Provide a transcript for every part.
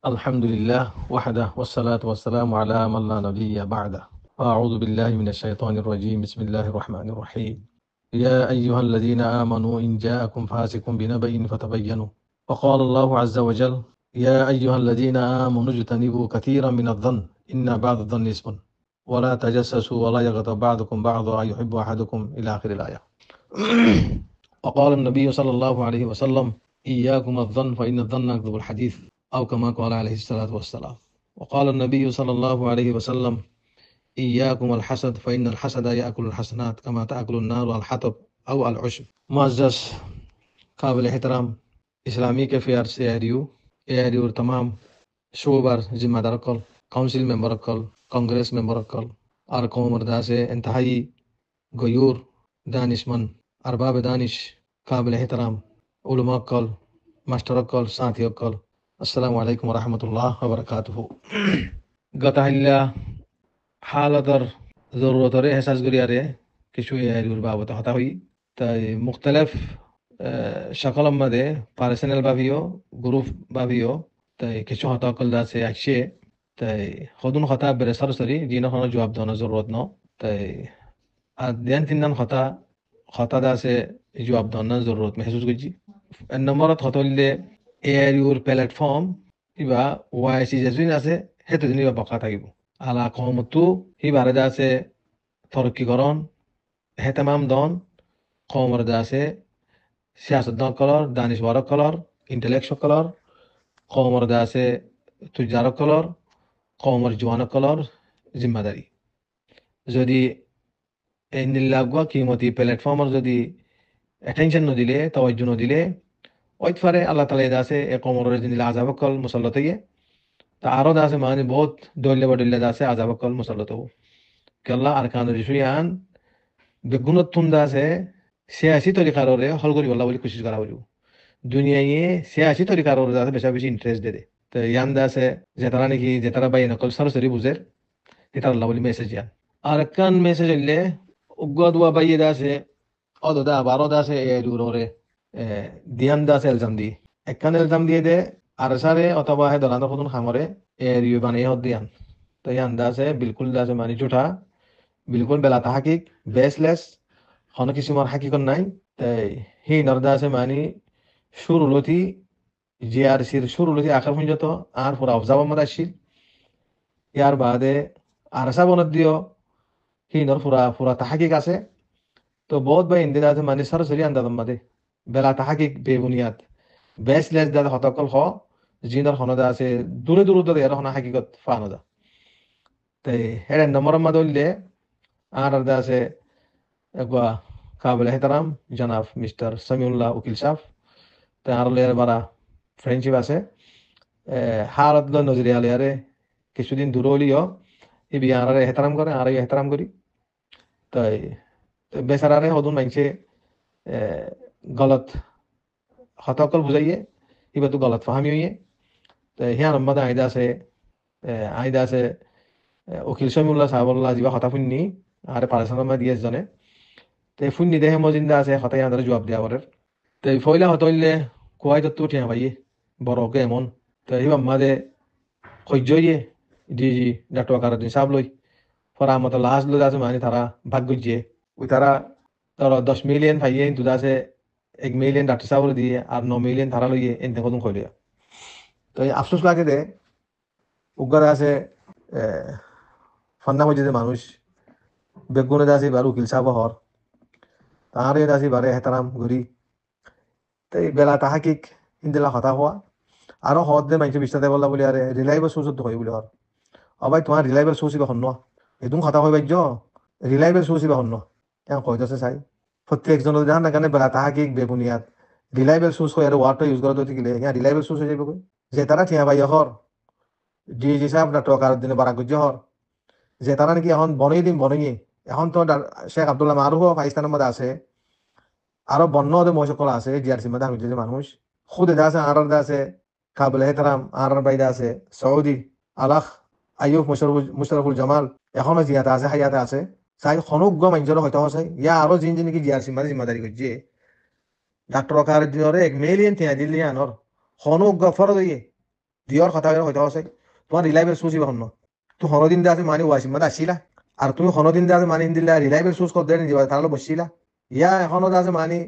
الحمد لله وحده والصلاة والسلام على من لا نبي بعده. أعوذ بالله من الشيطان الرجيم. بسم الله الرحمن الرحيم. يا أيها الذين آمنوا إن جاءكم فاسق بنبأ فتبينوا. وقال الله عز وجل: يا أيها الذين آمنوا اجتنبوا كثيرا من الظن إن بعض الظن اسم ولا تجسسوا ولا يغتب بعضكم بعضا يحب أحدكم إلى آخر الآية. وقال النبي صلى الله عليه وسلم: إياكم الظن فإن الظن يكذب الحديث، أو كما قال عليه الصلاة والسلام. وقال النبي صلى الله عليه وسلم: إياكم الحسد فإن الحسد يأكل الحسنات كما تأكل النار الحطب أو العشب. معزز قابل احترام इस्लामी के फेयर से एआरयू और तमाम शोबार जिम्मेदार कल काउंसिल मेंबर कल कांग्रेस मेंबर कल और कौमरदा से इंतहाई गयूर दानिशमन अरबाब दानिश काबिल एहतराम उलमा कल मास्टर कल साथी कल अस्सलामु अलैकुम वरहमतुल्लाह वबरकातुहु। गताहिल्ला हालतर जरूरतरे एहसास करियारे किछु एआरयूर बाबत हता हुई ताई मुख्तलिफ शकल मदे पार्सोनल भावियो ग्रुप भावियो ताई किछु हता कल दासे आक्षे ताई खुदुन खता बेरे सरसरी जीना खाना जवाब दोना जरूरत न ताई आद्यान तिन्नन खता दासे जवाब दोना जरूरत महसूस गजी नंबरत खतोल्ले एआरयूर प्लेटफॉर्म इबा वाईसी जजुइन আছে হেতু দিনিবা বকা থাকিব আলা কমতু হি বারে আছে তরকিকরণ হেতামাম দন কমর আছে সিয়াসতদান কলর দানিশওয়ার কলর ইন্টেলেকচুয়াল কলর কমর আছে তুজার কলর কমর জওয়ান কলর জিম্মাদারি যদি এই নিলাগwa কিমতি প্ল্যাটফর্মর যদি অ্যাটেনশন নদিলে তাওয়াজ্জু নদিলে ওইতফারে আল্লাহ তাআলা দাসে এ কমরের জিনিল আযাবকল মুসাল্লাতয়ে তা আরো দাসে মানে বহুত দল্লে বদল্লে দাসে আযাবকল মুসাল্লাতও কেল্লা আরকান রিশুয়ান বেগুনতুন দাসে সিয়াসি তরিকারে হল করি বলা বলি কোশিশ করা হইল দুনিয়ায়ে সিয়াসি তরিকারে দাসে বেশি বেশি ইন্টারেস্ট দে তো ইয়ান দাসে যেতারা নাকি যেতারা বাই নকল সরাসরি বুঝের এটা আল্লাহ বলি মেসেজ ইয়ান আরকান মেসেজ হইলে উগ্গদওয়া বাইয়ে দাসে অদদা বারো দাসে এ দূরে দিয়ান দাসে এলজাম দি একখান এলজাম দিয়ে দে আর সারে অথবা হে দলানোর কতন খামরে এ রিউ বানিয়ে হদ দিয়ান তো ইয়ান দাসে বিলকুল দাসে মানি জুঠা বিলকুল বেলা তাহাকিক বেসলেস হন কিসিমার হাকিকত নাই তাই হি নরদাসে মানি শুরুলতি জিআরসির শুরুলতি আখার পর্যন্ত আর পুরা অবজাব মাদাশিল ইয়ার বাদে আরসা বনত দিও হি নর পুরা পুরা তাহাকিক আছে তো বহুত ভাই ইন্দিরা আছে মানে সরাসরি আন্দাজ মাদে বেলা তাহাকিক বেবুনিয়াদ বেসলেস দাদা হতকল হ জিনর হনদা আছে দূরে দূরে দূরে এর হনা হাকিকত ফানদা তাই এর নম্বর মাদলে আর দা আছে একবা কাবিল এহতারাম জনাব মিস্টার সামিউল্লাহ উকিল সাহেব তাই আর লেয়ার বারা ফ্রেন্ডশিপ আছে হালত নজরে আলিয়ারে কিছুদিন দূরে হলিও ই বিয়ারে এহতারাম করে আর এহতারাম করি তাই বেচারারে হদুন মাইনছে গলত হতকল বুঝাইয়ে ইবা তো গলত ফাহামি হইয়ে তো হিয়া নম্বর আইদা আছে উকিল সামিউল্লাহ সাহেবুল্লাহ জিবা হতা ফুন্নি আর পারসানামা দিয়ে জনে তো ফুন্নি দেহে মজিন্দা আছে হতাই আদারে জবাব দেওয়া বরের তো ফয়লা হতইলে কুয়াই তো ঠিয়া ভাইয়ে বড়কে এমন তো হিবা মাদে খৈজয়ে জি ডাক্তার কারদিন দিন সাহেব লই ফরা মতো লাস্ট লোক আছে মানে তারা ভাগ্য যে ওই তারা ধরো 10 মিলিয়ন ভাইয়ে দুধ আছে 1 মিলিয়ন ডাক্তার সাহেব দিয়ে আর 9 মিলিয়ন তারা লইয়ে এনতে কদম কইলে তো আফসোস লাগে দে উগারা আছে ফান্না মজিদে মানুষ বেগুনে দাসি বার উকিল সাহেব হর তাহারে দাসি বারে এহতারাম গরি তাই বেলা তাহাকিক ইন্দিলা হতা হওয়া আরো হদ দে মাইকে বিস্তাতে বলা বলি আরে রিলায়েবল সোর্স হয় বলি হর অবাই তোমার রিলায়েবল সোর্স বা হন্ন এদুম হতা হয় বাইজ রিলায়েবল সোর্স বা হন্ন এখন কইতাছে চাই প্রত্যেকজন জান না কেন বেলা তাহাকিক বেবুনিয়াদ রিলায়েবল সোর্স হয় আর ওয়ার্ডটা ইউজ করা তো গেলে হ্যাঁ রিলায়েবল সোর্স হয়ে যাবে যে তারা ঠিয়া ভাই হর জি সাহেব না টকার দিনে বারা গুজ হর যে তারা নাকি এখন বনেই দিন বনেই এখন তো শেখ আব্দুল্লাহ মারুফ পাকিস্তানের মধ্যে আছে আরো বন্য মহিষকলা আছে জিআরসির মধ্যে আমি যে মানুষ খুদ এদা আছে আর আছে কাবিল এহতারাম আর বাইদা আছে সৌদি আলাখ আইয়ুব মুশারফুল জামাল এখনো জিয়াতে আছে হায়াতে আছে চাই খনুজ্ঞ মানুষের হয়তো আছে ইয়া আরো জিন নাকি জিআরসির মধ্যে জিম্মাদারি করছে ডাক্তার কার দিনরে 1 মিলিয়ন টিয়া দিলি আনর খনুজ্ঞ ফরদ ইয়ে দিয়র কথা হইতে আছে তোমার রিলায়েবল সোর্স ইবা হন্ন তো হনদিন দে আছে মানে ওয়াসিম মাদে আসিলা আর তুমি হনদিন দে আছে মানে ইন্দিলা রিলায়েবল সোর্স কর দেন দিবা তাহলে বসছিলা ইয়া এখনো আছে মানে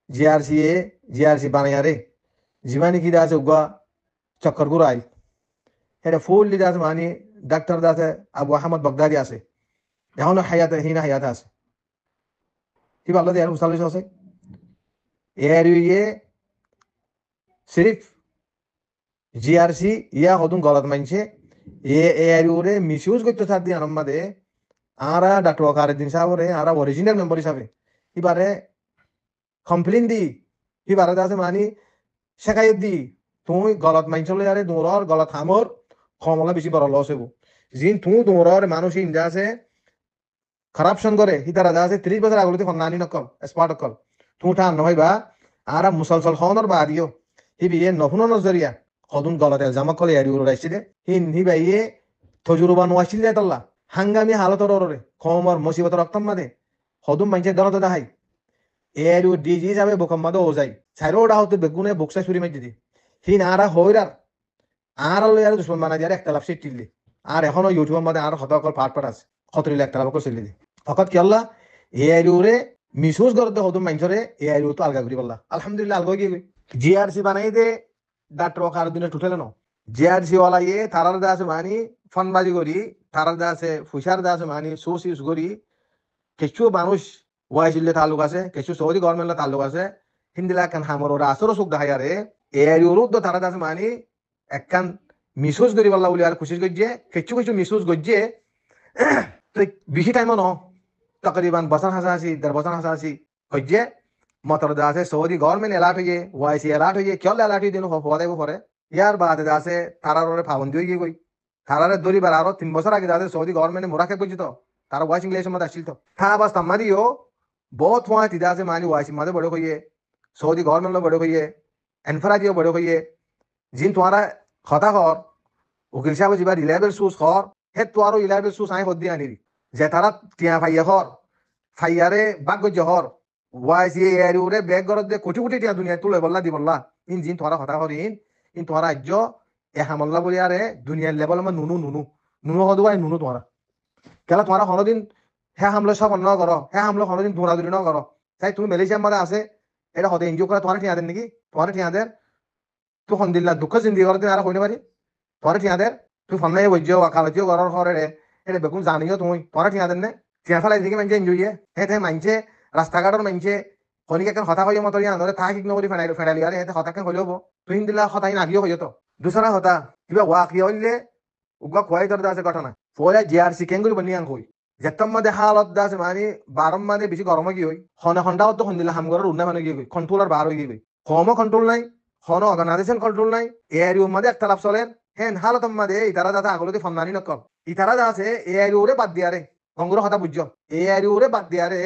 জিআরসি বানাইয়ারে জিমানি কি আছে উগা চক্কর গুড়াই এটা ফুল লিদে আছে মানে ডাক্তার আছে আবু আহমদ বাগদাদি আছে এখনো হায়াতে আছে কি ভালো দিয়ে হুসালিস আছে এর ইয়ে সিরিফ জিআরসি ইয়া হদুন গলত মানছে এর ইউরে মিসইউজ করতে থাক দিয়ে আমাদের আরা ডাক্তার ওকারে দিন সাহরে আরা অরিজিনাল মেম্বার হিসাবে এবারে কমপ্লেন দি এবারে আছে মানে শেখায়ত দি তুমি গলত মানছলে আরে দৌড়র গলত হামর কমলা বেশি বড় লস হইব জিন তুমি দৌড়র মানুষ ইন্দা আছে করাপশন করে হিতারা দা আছে 30 বছর আগলতে ফন্নানি নকল স্পার্ট কল তুমি ঠান নহইবা আরা মুসলসল খনর বাদিও হিবিয়ে নফুন নজরিয়া কদুন গলতে জামা কলে এরি উড় রাইছিলে হিবাইয়ে তজুরবা নোয়াছিল দেতল্লা হাঙ্গামি হালতর ওরে কমর মুসিবত রক্তম মাদে হদুম মাইছে দরদ দাহাই এরু ডিজি যাবে বোকাম মাদে ও যাই ছাইরোডা হতে বেগুনে বক্সা ছুরি মাই দিদি আরা হইরার আর আলো আর দুশ্মন বানা দিয়ে একটা লাভ টিল্লি আর এখনো ইউটিউবের মধ্যে আর হতা কল পাট আছে খতরিলে একটা লাভ করে দি ফকত কি আল্লাহ এরুরে মিসুজ করতে হদুম মাইছরে এরু তো আলগা করি বললা আলহামদুলিল্লাহ আলগা গিয়ে জিআরসি বানাই দে ডাক্তার ওকার দিনে টুটেল ন জিআরসি ওয়ালা ইয়ে তারার দাস মানি ফনবাজি করি তারার দাসে ফুসার দাস মানি সোর্স ইউজ করি কিছু মানুষ ওয়াইজিলে তালুক আছে কিছু সৌদি গভর্নমেন্টের তালুক আছে হিন্দিলা কান হামর ওরা আসরও সুখ দেখায় আরে এরিওর তো তারা দাস মানি একখান মিসুজ করি বললা বলি আর খুশি গজ্জে কিছু মিসুজ গজ্জে তো বেশি টাইম ন তকরিবান বছর হাসাহাসি 1.5 বছর হাসাহাসি গজ্জে মতর দাসে সৌদি গভর্নমেন্ট এলার্ট হয়ে ওয়াইসি এলার্ট হয়ে কেউ এলার্ট হয়ে দিন হওয়া দেবো পরে ইয়ার বাদে দাসে তারার পাবন্দি হয়ে গই তারারে দরিবার আরো 3 বছর আগে দাসে সৌদি গভর্নমেন্টে মোরাকে বুঝি তো তারা ওয়াইসিং লেশন মধ্যে আসছিল তো থা বাস তামাদিও বহুত ওয়া তিদাসে মানি ওয়াইসি মাদে বড় হইয়ে সৌদি গভর্নমেন্ট বড় হইয়ে এনফরাজিও বড় হইয়ে জিন তোমারা কথা কর উকিল সাহেব যাবা রিলায়েবল সোর্স কর হে তোয়ারো রিলায়েবল সোর্স আই হদ্দি আনি যে তারা টিয়া ফাইয়া কর ফাইয়ারে বাগ গজ্জ হর ওয়াইসি এরিউরে ব্যাগ গরদ দে কোটি টিয়া দুনিয়া তুলে বললা দি বললা জিন তোরা কথা কর ইন তোরা আজ্য এ হামল্লা বলি আরে দুনিয়ার লেভেল আমার নুনু হদুয়াই নুনু তোরা কেলা তোরা হনদিন হ্যাঁ হামলে সব অন্য করো হ্যাঁ হামলে হনদিন দৌড়াদৌড়ি ন করো তাই তুমি মালয়েশিয়ার মধ্যে আছে এটা হতে এনজিও করে তোমার ঠিয়া দেন নাকি তোমার ঠিয়া দেন তুই হন্দিল্লা দুঃখ চিন্তি করতে আর হইতে পারি তোমার ঠিয়া দেন তুই ফন্নাই বৈজ্য ওয়াকালতিও করার ঘরে রে এটা বেগুন জানিও তুমি তোমার ঠিয়া দেন নে ঠিয়া ফেলাই দিকে মানছে এনজয় হে মানছে রাস্তাঘাটর মানছে কনিক এখন হতা হইয়া মতরিয়া আনরে তা ঠিক নকরি ফেরালি আরে হেতে হতাকে হইলেও তুই হিন্দিল্লা হতাই নাগিও হইতো দুসরা হতা কিবা ওয়াকি হইলে উগা খোয়াই দর আছে ঘটনা ফলে জিআরসি কেঙ্গুরি বনিয়াং হই যেতম মধ্যে হালত দাস মানে বারম মানে বেশি গরম কি হই হনে হন্ডাও তো হন্দিলা হামগরের উন্নয় মানে কি হই কন্ট্রোলার বার হই গই কমও কন্ট্রোল নাই হন অর্গানাইজেশন কন্ট্রোল নাই এরিওর মধ্যে একটা লাভ চলে হেন হালতম মধ্যে ইতারা দাদা আগলতে ফন্দানি নকল ইতারা আছে এরিওরে বাদ দিয়ারে অঙ্গুর কথা বুঝছো এরিওরে বাদ দিয়ারে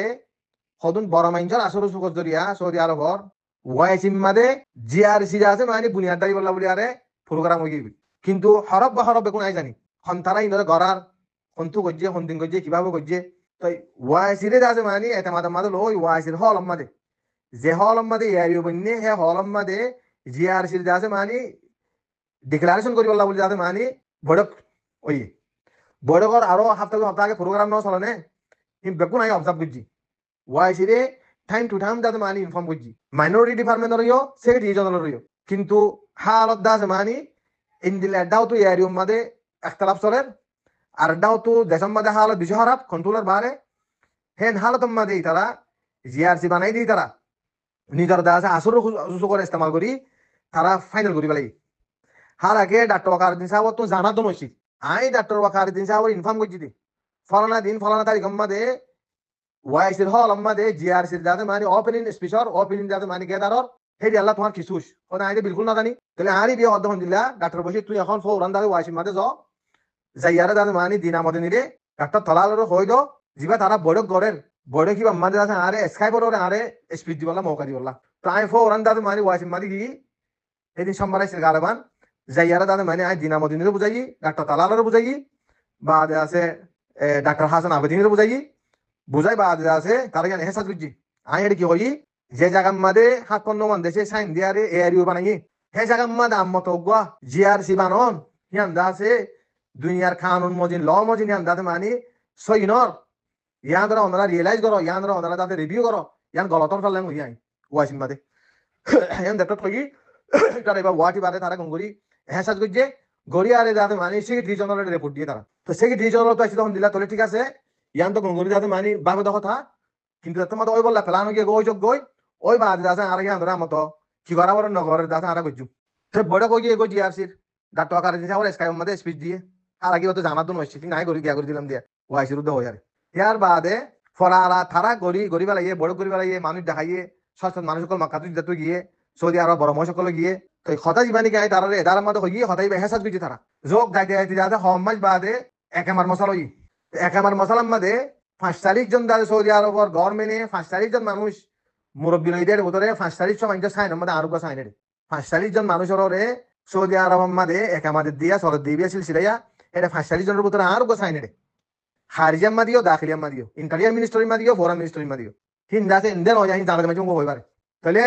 হদুন বড় মাইনজর আসর সুকর দরিয়া সৌদি আরবর ওয়াইসিম মাদে জিআরসি আছে মানে বুনিয়াদারি বললা বলি আরে প্রোগ্রাম হই গই কিন্তু হরব বা হরব বেগুন আই জানি হন তারা ইনরে গরার হন্তু গজ্জে হন্দিন গজ্জে কিভাবে গজ্জে তো ওয়াইসিরে আছে মানে এতমাদ মাদ লো ওয়াইসির হল মাদে যে হল মাদে এরিও বন্নে হে হল মাদে জিআরসি আছে মানে ডিক্লারেশন করি বললা বলি আছে মানে বড়ক ওই বড়কর আরো হপ্তাহ আগে প্রোগ্রাম ন চলনে বেগুন আই অবজার্ভ করছি ওয়াইসিরে টাইম টু টাইম দাদা মানে ইনফর্ম করছি মাইনরিটি ডিপার্টমেন্ট রইও সেক্রেটারি রিজনাল রইও কিন্তু হালত দাস মানে ইন্দিল এডাও তো এরিও মাদে একতলাপ চলে আর এডাও তো দেশম মাদে হালত বেশি খারাপ কন্ট্রোলার বারে হেন হালত মাদে তারা জিআরসি বানাই দিই তারা নিজের দাস আসর করে ইস্তেমাল করি তারা ফাইনাল করি পেলাই হার আগে ডাক্তার ওয়াকার দিন সাহেব তো জানা তো নইছি আই ডাক্তার ওয়াকার দিন সাহেব ইনফর্ম করছি দি ফলানা দিন ফলানা তারিখ মাদে ওয়াইসির হল আমাদের জিআরসির যাতে মানে ওপেনিং স্পিচার ওপেনিং যাতে মানে গেদারর হেডি আল্লাহ তোমার কিছুস ওনা আইতে বিলকুল না জানি তাহলে আরই বিয়ে অর্ধ দিলা ডাক্তার বসে তুই এখন ফৌরান দাদা ওয়াইসির মাঝে যাও যাইয়ারে যাতে মানে দিনা মতে নিরে ডাক্তার তলালের হই দো যিবা তারা বড় গড়ের বড় কিবা মাঝে আছে আরে স্কাইপ ওরে আরে স্পিচ দিবলা মৌকা দিবলা তাই ফৌরান দাদা মানে ওয়াইসির মাঝে কি এদিন সোমবারে সে গারবান যাইয়ারে দাদা মানে আই দিনা মতে নিরে বুঝাই ডাক্তার তলালের বুঝাই বাদ আছে ডাক্তার হাসান আবেদিনের বুঝাই বুঝাই বাদ আছে তারা কেন হেসাজ বুঝছি আই এটা কি হই যে জায়গার মাঝে 7-15 মান দেশে সাইন দিয়ারে এরিও বানাই হে জায়গা মাদ আম্মত গয়া জিআরসি বানন হিয়ান দাসে দুনিয়ার কানুন মজিন ল মজিন হিয়ান দাতে মানি সইনর ইয়ান ধরা ওনারা রিয়েলাইজ করো ইয়ান ধরা ওনারা তাতে রিভিউ করো ইয়ান গলতর ফেললেন ইয়াই ওয়াসিম মাদে ইয়ান দেখো কই তারা এবার ওয়াটি বাদে তারা গঙ্গুরি হ্যাসাজ করছে গড়ি আরে দাতে মানি সেক্রেটারি জেনারেল রিপোর্ট দিয়ে তারা তো সেক্রেটারি জেনারেল তো এসে তখন দিলা তোলে ঠিক আছে ইয়ান তো গঙ্গুরি দাতে মানি বাবে দেখো থা কিন্তু তোমার ওই বললা ফেলানো গিয়ে গই যোগ গই ওই বাদে দাতে আর ইয়ান ধরা মতো কি করা বড় নগরের দাতে আর গজু তো বড় কই গিয়ে গই জিআরসির ডাক্তার আকারে দিছে আমার স্কাই মধ্যে স্পিচ দিয়ে আর আগে তো জানার জন্য হচ্ছে নাই করি গিয়া করে দিলাম দিয়া ওয়াইসির উদ্যোগ হয়ে ইয়ার বাদে ফরারা থারা গড়ি বেলাইয়ে বড় গড়ি বেলাইয়ে মানুষ দেখাইয়ে সচেতন মানুষ সকল মাকাতু যেতে গিয়ে সৌদি আরব বড় মহ সকলে গিয়ে তো হতাই জীবানি গায়ে তারা এদার মধ্যে হইয়ে হতাই হেসাজ গুজি তারা যোগ গাইতে গাইতে যাতে হমাজ বাদে একামার মশলা হই একামার মশলার মধ্যে 5 তারিখ জন দাদা সৌদি আরবর গভর্নমেন্টে 5 তারিখ জন মানুষ মুরব্বী লইদের ভিতরে 5 তারিখ সময় সাইনের মধ্যে আরোগ্য সাইনের 5 তারিখ জন মানুষের ওরে সৌদি আরবের মধ্যে একামাদের দিয়া সরদ দিবিয়া সিলসিলাইয়া এটা 5 তারিখ জনের ভিতরে আরোগ্য সাইনের খারিজাম মাদিও দাখিলিয়াম মাদিও ইন্টারিয়ার মিনিস্ট্রি মাদিও ফরেন মিনিস্ট্রি মাদিও হিন্দাসে ইন্ডিয়ান হয়ে যায় জানাতে মাঝে হই পারে তাহলে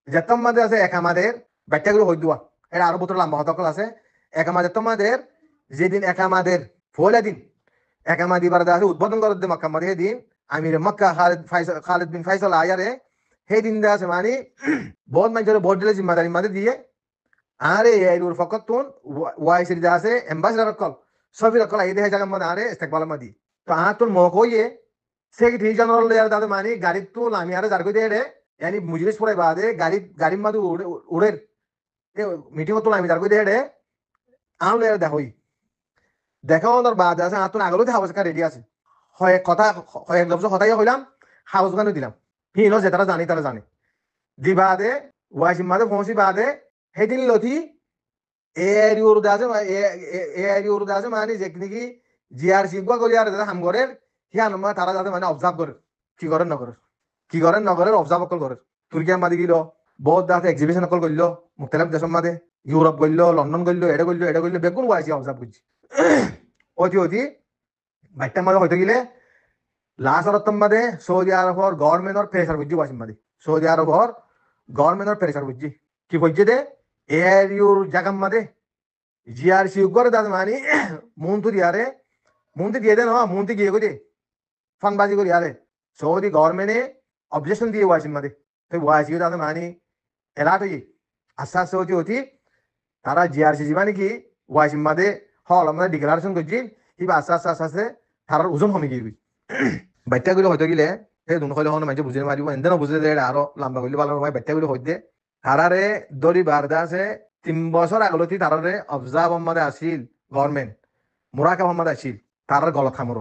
যেতম মাদে আছে একামাদের ব্যাখ্যাগুলো হই দুয়া এটা আরো বছর লম্বা হতকল আছে একামাদের তোমাদের যেদিন একামাদের ফলে দিন একামাদি বারদা আছে উদ্বোধন করে দে মক্কা মাদে দিন আমির মক্কা খালিদ বিন ফাইসাল আয়ারে সেই দিন আছে মানে বহুত মানুষের ভোট দিলে জিম্মাদারি মাদে দিয়ে আরে এর ফকত তুন ওয়াইসির যা আছে এম্বাসিডার কল সফির কল এই দেহে জায়গা মধ্যে আরে ইস্তেকবাল মাদি তো তোর মক হইয়ে সেক্রেটারি জেনারেল ইয়ার দাদা মানে গাড়ি তো আমি আরে যার কই দে यानी मुजलिस পড়ে বাদে গাড়ি মাদু উড়ে মিটিং তো আমি যার কই দে আনলে দেখই দেখাও ওর বাদ আছে আতুন আগলো দেখা অবস্থা রেডি আছে হয় কথা হয় লফজ কথাই হইলাম হাউস গানো দিলাম হিনো যে তারা জানে দিবাদে ওয়াসিম মাদে ফোনসি বাদে হেদিন লথি এরিউর দাসে মানে যে কি জিআরসি গো গলি আর হাম করে হিয়ান মা তারা যাতে মানে অবজার্ভ করে কি করেন নগরের অবজার্ভ অকল করে তুর্কিয়া মাদি গিল বহুত দাসে এক্সিবিশন অকল করলো মুখতালিফ দেশের মাদে ইউরোপ গইল লন্ডন গইল এটা গইল বেগুন ওয়াইসি অবজার্ভ করছি অতি বাইটা মাদে হইতে গেলে লাস্ট অরতম মাদে সৌদি আরবর গভর্নমেন্টর প্রেসার বুঝছি ওয়াসিম মাদি সৌদি আরবর গভর্নমেন্টর প্রেসার বুঝছি কি কইছে দে এরিউর জাগাম মাদে জিআরসি করে দাদা মানে মুন্টু দিয়ে দে না মুন্টু গিয়ে কই দে ফানবাজি করি আরে সৌদি গভর্নমেন্টে অবজেকশন দিয়ে ওয়াসিম মাদে তো ওয়াসি দাদা মানে এলাট হই আস্তে আস্তে হতি তারা জিআরসি জীবানি কি ওয়াসিম মাদে হল আমাদের ডিক্লারেশন করছি ইবা আস্তে তার ওজন কমে গিয়ে বাচ্চা গুলো হয়তো গেলে সেই দুন হলে হন মানুষ বুঝে মারিব এনে বুঝে দে আরো লম্বা করলে ভালো হয় বাচ্চা গুলো হইতে তারারে দড়ি বারদা আছে 3 বছর আগলতি তারারে অবজার্ভ আমাদের আসিল গভর্নমেন্ট মুরাকাব আমাদের আসিল তারার গলত খামর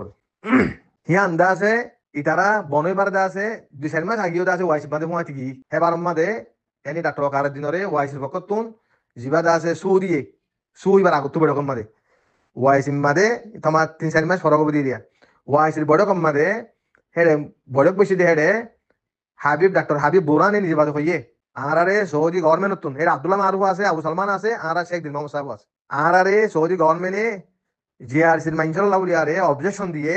হিয়া আন্দা আছে ইতারা বনই বারদা আছে 2-4 মাস আগেও আছে ওয়াইস বাদে হুয়াতি কি হেবার মাদে এনি ডাক্তার কার দিনরে ওয়াইসের পক্ষতুন জিবাদা আছে সুইবার আগত বড় কম মাদে ওয়াইসিম মাদে তোমার 3-4 মাস ফরক দিয়ে দিয়া ওয়াইসের বড় কম মাদে হেডে বড় বেশি দে হেডে ডাক্তার হাবিব বুরানি নিজে বাদে হইয়ে আরে সৌদি গভর্নমেন্ট তুন এর আব্দুল্লাহ মারুফ আছে আবু সালমান আছে আর শেখ দিন মোহাম্মদ সাহেব আছে আরে সৌদি গভর্নমেন্টে জিআরসির মাইনসল লাউলি আরে অবজেকশন দিয়ে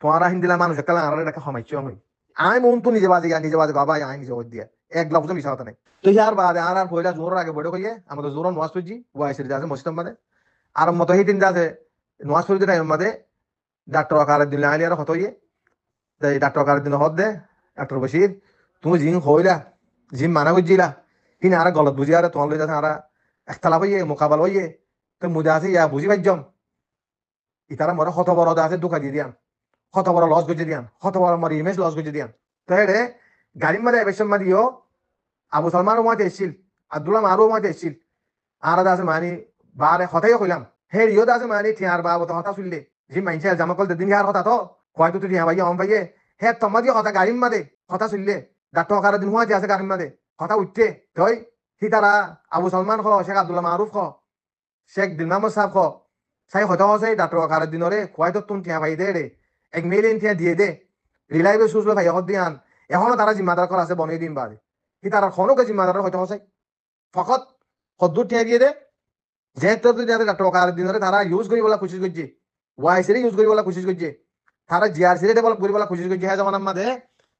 তোমারা হিন্দিলা মানুষ একটা আরে দেখা সমাইছো আমি মন তো নিজে বাজে বাবা আই নিজে ওই দিয়া এক লফজ মিশা হতা নাই তো ইয়ার বাদে আর পয়লা জোর আগে বড় কইয়ে আমাদের জোর নওয়াজ পড়জি ওয়াইসির যাছে মসজিদ মাদে আর মতো হিদিন যাছে নওয়াজ পড়তে টাইম মাদে ডাক্তার আকার দিন আইলি আর হতইয়ে তাই ডাক্তার আকার দিন হদ দে ডাক্তার বশির তুমি জিং হইলা জিম মানা বুঝিলা হিন আর গলত বুঝি আর তোমার লইতা আর একতলাফ হইয়ে মোকাবাল হইয়ে তো মুজা আছে ইয়া বুঝি পাইজম ইতারা মরে কত বড় আছে দোকা দিয়ে দিয়ান কত বড় লস গজে দিয়ান কত বড় আমার ইমেজ লস গজে দিয়ান তো হেডে গাড়ির মাদে এবেশন মাদিও আবু সালমান মাতে এসছিল আব্দুল্লাহ মারু মাতে এসছিল আর আছে মানি বারে হতাই কইলাম হে রিও আছে মানি ঠিয়ার বাবু তো হতা শুনলে জি মাইনছে জামা কল দিন আর হতা তো কয়তো তুই ঠিয়া ভাইয়া ভাইয়ে হে তোমাদি হতা গাড়ির মাদে হতা শুনলে ডাক্তার কার দিন হুয়া আছে গাড়ির মাদে কথা উঠতে তই সি তারা আবু সালমান খ শেখ আব্দুল্লাহ মারুফ খ শেখ দিন মাহমুদ সাহেব খ সাই হতা হসে ডাক্তার কার দিনরে কয়তো তুন ঠিয়া ভাই দে রে 1 মিলিয়ন ঠিয়া দিয়ে দে রিলায়েবল সুজ ভাই হদ দিয়ান এখনো তারা জিম্মাদার করা আছে বনে দিন বাদে কি তারা খনো কে জিম্মাদার হয়তো হসে ফকত কদ্দুর ঠিয়া দিয়ে দে যেহেতু যাদের ডাক্তার কার দিনরে তারা ইউজ করি বলা কোশিশ করছে ওয়াইসিরে ইউজ করি বলা কোশিশ করছে তারা জিআরসিরে ডেভেলপ করি বলা কোশিশ করছে হ্যাঁ জমানার মাঝে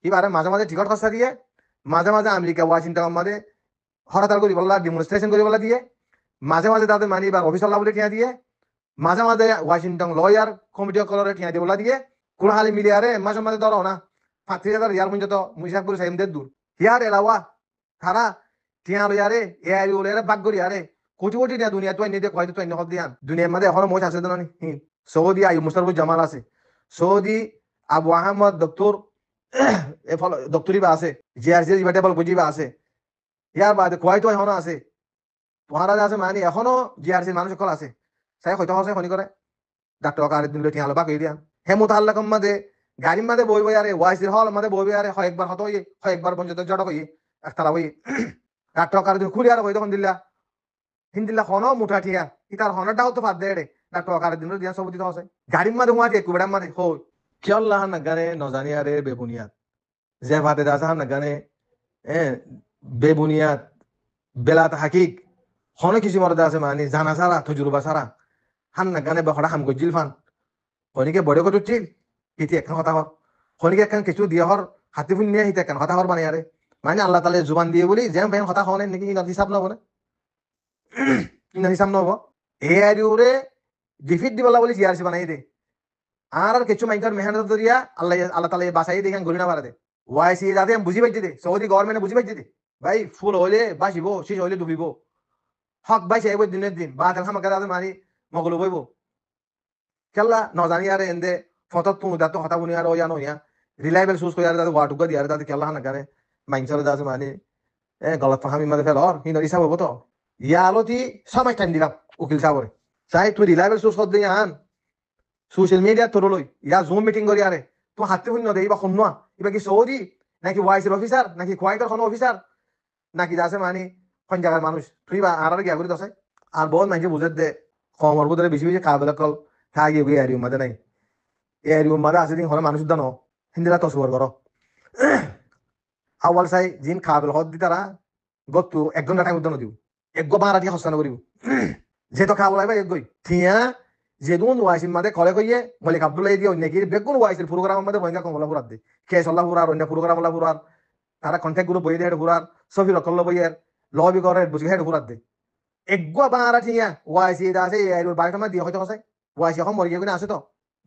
এবারে মাঝে মাঝে টিকট খসা দিয়ে মাঝে মাঝে আমেরিকা ওয়াশিংটন মাঝে হরতাল করি বললা ডেমনস্ট্রেশন করি বলা দিয়ে মাঝে মাঝে তাদের মানি বা অফিস বলে ঠিয়া দিয়ে মাঝে মাঝে ওয়াশিংটন লয়ার কমিটি করে ঠিয়া দিয়ে বলা দিয়ে কোনো হালি মিলিয়ারে মাঝে মাঝে ধরো না 35,000 ইয়ার পর্যন্ত মুইসাপুর সাইমদের দূর ইয়ার এলাওয়া তারা ঠিয়া লয়ারে এ আই ওলেরে বাগ করি আরে কোটি কোটি টিয়া দুনিয়া তো নিতে কয়তো তো হল দিয়ান দুনিয়ার মধ্যে এখনো মোচ আছে তো নি সৌদি আইয়ুব মুস্তাফিজুর জামাল আছে সৌদি আবু আহমদ ডক্টর ডক্টরি বা আছে জিআরসি টেবল বুঝিবা আছে ইয়ার বাদে কয়তো এখনো আছে তোমারা আছে মানে এখনো জিআরসির মানুষ সকল আছে সাই হয়তো হসে খনি করে ডাক্তার কার দিন লটি আলো বাকি দিয়া হে মুতাল্লাকম মাদে গাড়ির মাদে বই বই আরে ওয়াইসির হল মাদে বই বই আরে হয় একবার হতো হয় একবার পর্যন্ত জড় হই একতলা হই ডাক্তার কার দিন খুলি আর হই তখন দিল্লা হিন্দিল্লা হনো মুঠা ঠিয়া ইতার হনটাও তো ফাদ দেড়ে ডাক্তার কার দিন দিয়া সব দিতে হসে গাড়ির মাদে হুয়া কে কুবড়া মাদে হই কি আল্লাহ না গানে নজানি আরে বেবুনিয়াত যে ভাতে দাসা না গানে বেবুনিয়াত বেলাত হাকিক হনে কিছু মরদা আছে মানে জানা সারা তজুরবা সারা হান না গানে বা হড়া হাম গজিল ফান হনিকে বড় কত চিল ইতি একখান কথা হর হনিকে একখান কিছু দিয়ে হর হাতি ফুল নিয়ে হিতে একখান কথা হর মানে আরে মানে আল্লাহ তালে জুবান দিয়ে বলি যেন ফেন কথা হনে নাকি ইনার হিসাব নব না ইনার হিসাব নব এ আইরে ডিফিট দিবলা বলি জিআরসি বানাই দে আর কিছু মাইকার মেহনত দরিয়া আল্লাহ আল্লাহ তালে বাসাই দেখেন গরিনা বাড়া দে ওয়াইসি যাতে বুঝি পাইছি দে সৌদি গভর্নমেন্টে বুঝি পাইছি দে ভাই ফুল হইলে বাসিব শেষ হইলে ডুবিব হক ভাই চাইব দিনের দিন বা তেল খামাকে দাদা মারি মগল বইব কেল্লা নজানি আর এন্দে ফতত তু দাতো হতা বুনি আর ওয়া নয়া রিলায়েবল সোর্স কো আর দাদা ওয়াটুকা দি আর দাদা কেল্লা হানা করে মাইনসার দাদা মানি গলত ফাহামি মাদে ফেল আর হিন হিসাব হবো তো ইয়া আলোতি সময় টাইম দিলাম উকিল সাবরে চাই তুই রিলায়েবল সোর্স কর দিয়ে আন সোশ্যাল মিডিয়া তোর লই ইয়া জুম মিটিং করি আরে তো হাতে শূন্য দে বা শুনোয়া এবার কি সৌদি নাকি ওয়াইসির অফিসার নাকি কোয়াইটার কোনো অফিসার নাকি যাচ্ছে মানে কোন জায়গার মানুষ তুই বা আর গিয়া করি দশে আর বহুত মানুষ বুঝে দে কমর বুধরে বেশি বেশি খাওয়া কল থাকি গিয়ে এরি মাদে নাই এরি মাদে আছে দিন হলে মানুষ দানো হিন্দিরা তসবর করো আওয়াল চাই জিন খাওয়া হদ দি তারা গত 1 ঘন্টা টাইম উদ্যান দিব 1 বারা দিয়ে হস্তান করিব যেহেতু খাওয়া লাগবে 1 গই থিয়া যেদুন ওয়াইসির মাদে কলে কইয়ে মলিক আব্দুল্লাহ দিয়ে অন্য কি বেগুন ওয়াইসির প্রোগ্রাম মধ্যে ভয়ঙ্কর কমলা পুরাত দে কেস আল্লাহ পুরার অন্য প্রোগ্রাম আল্লাহ পুরার তারা কন্ট্যাক্ট গ্রুপ বই দিয়ে পুরার সফি রকল বইয়ের লবি করে বুঝি হেড পুরাত দে 1 বারা থিয়া ওয়াইসি আছে এর বাইরে মা দিয়ে হয়তো আছে ওয়াইসি এখন মরে গিয়ে আছে তো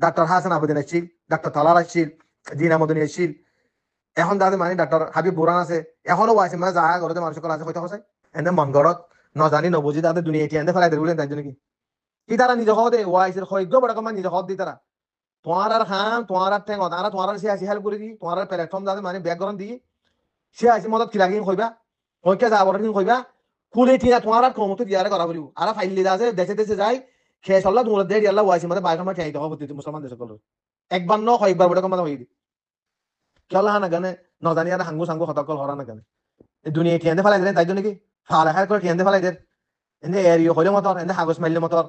ডাক্তার হাসান আবেদিন আসছিল ডাক্তার তালার আসছিল দিনা মদনী আসছিল এখন দাদা মানে ডাক্তার হাবিব বুরান আছে এখনো ওয়াইসি মানে যা ঘরতে মানুষ সকল আছে হয়তো আছে এনে মনগরত নজানি নবুজি তাদের দুনিয়া এটি এনে ফেলাই দেবে বলেন তাই জন্য কি তারা নিজে হদে ওয়াইসের হয়তো বড় কমান নিজে হদ দি তারা তোমার আর হাম তোমার আর ঠেঙ্গ তারা তোমার আর সিয়াসি হেল্প করে দি তোমার আর প্ল্যাটফর্ম দাদা মানে ব্যাকগ্রাউন্ড দি সিয়াসি মদত খিলাগি কইবা হইকে যা বড় কইবা কুলে টিয়া তোমার আর কমতো দিয়ারে করা বলিব আর ফাইল দা আছে দেশে দেশে যাই খেয়ে সল্লা তোমার দেড় আল্লাহ ওয়াইসি মধ্যে বাইরে মাঠে আইতে হবে মুসলমান দেশ সকল একবার ন কয়েকবার বড় কমান হই দি চলা না গানে নজানি আর হাঙ্গু সাঙ্গু হতকল হরা না গানে এই দুনিয়া টিয়াতে ফেলাই দেন তাই জন্য কি ফালা খায় করে টিয়াতে ফেলাই দেন এনে এরিও হইলে মতর এনে হাগস মাইলে মতর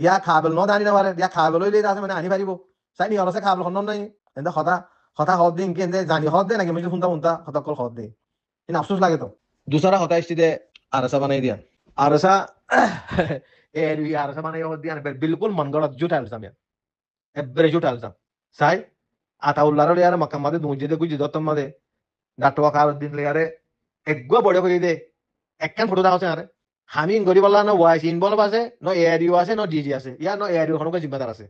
ইয়া খাবেল ন জানি না পারে ইয়া খাবেল হইলে আছে মানে আনি পারিব চাই নি অরসে খাবেল হন নাই এনে হতা হতা হদ দিন কি এনে জানি হদ দে নাকি মিল শুনতা শুনতা হতকল হদ দে ইন আফসোস লাগে তো দুসরা হতা ইস্তিতে আরসা বানাই দিয়া আরসা এরি আরসা বানাই হদ দিয়া বিলকুল মনগড়ত জুটাল সামিয়া এবারে জুটাল সাম চাই আতাউল্লাহর ইয়ার মক্কা মাদে দুজিদে গুজি দতম মাদে ডাটওয়া কার দিন লেয়ারে একগো বড় কই দে একখান ফটো দাও আরে আমি গরিবাল্লাহ না ওয়াইস ইনভলভ আছে ন এআরিও আছে ন ডিজি আছে ইয়া ন এআরিও খনকে জিম্মেদার আছে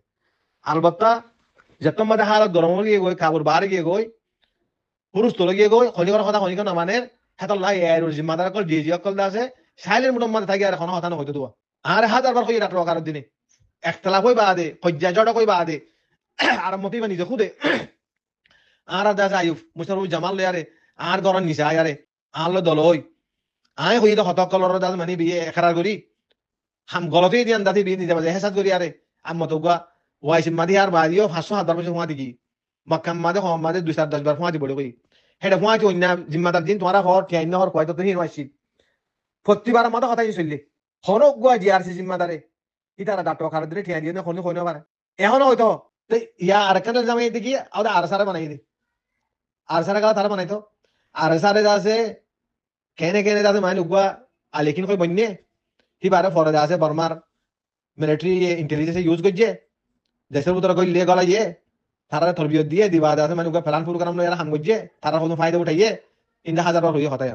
আলবাত্তা যতম মাদে হালত গরম গিয়ে গই কাবুর বারে গিয়ে গই পুরুষ তোলে গিয়ে গই খনিকর কথা খনিকর না মানে হেতল্লাহ এআরিও জিম্মেদার কল ডিজি কল দা আছে সাইলেন্ট মুডম মাদে থাকি আর এখন কথা না হইতো তো আর হাজার বার কই ডাটওয়া কার দিনে একতলা কই বাদে কজ্জা জড় কই বাদে আর মতি বানি দেখু দে আর দা আইয়ুব মুস্তাফিজুর জামাল লেয়ারে আর দরন নিসা আয়ারে আলো দলই আই হই তো হতকলর দাদ মানে বিয়ে এখারার করি হাম গলতেই দিয়ান দাতি বিয়ে নিতে বাজে হেসাদ করি আরে আম মতগুয়া ওয়াইসিম মাদি আর বাদিও 500 হাজার বছর হুয়া দিকি মক্কাম মাদে হম মাদে 210 বার হুয়া দি বড় কই হেডা হুয়া কি অন্য জিম্মাদার দিন তোমারা হর টিয়াইন হর কয়তো তো হিন ওয়াইসি প্রতিবার মত কথাই চললে হরক গুয়া জিআরসি জিম্মাদারে ইতারা ডাক্তার কার দিলে টিয়াই দিয়ে কোন কোন পারে এখন হয়তো ইয়া আর কেন জামাই দেখি আদা আর সারে বানাই দি আর সারে গলা তারা বানাইতো আর সারে আছে কেনে কেনে দাদা মানে উগা আলেকিন কই বন্যে হি বারে ফরদে আছে বর্মার মিলিটারি ইন্টেলিজেন্স ইউজ করছে দেশের ভিতরে কই লে গলা ইয়ে তারা তরবিয়ত দিয়ে দিবা আছে মানে উগা প্ল্যান প্রোগ্রাম লয়া হাম করছে তারা কোনো ফায়দা উঠাইয়ে ইন্দা হাজার বার হইয়ে হতায়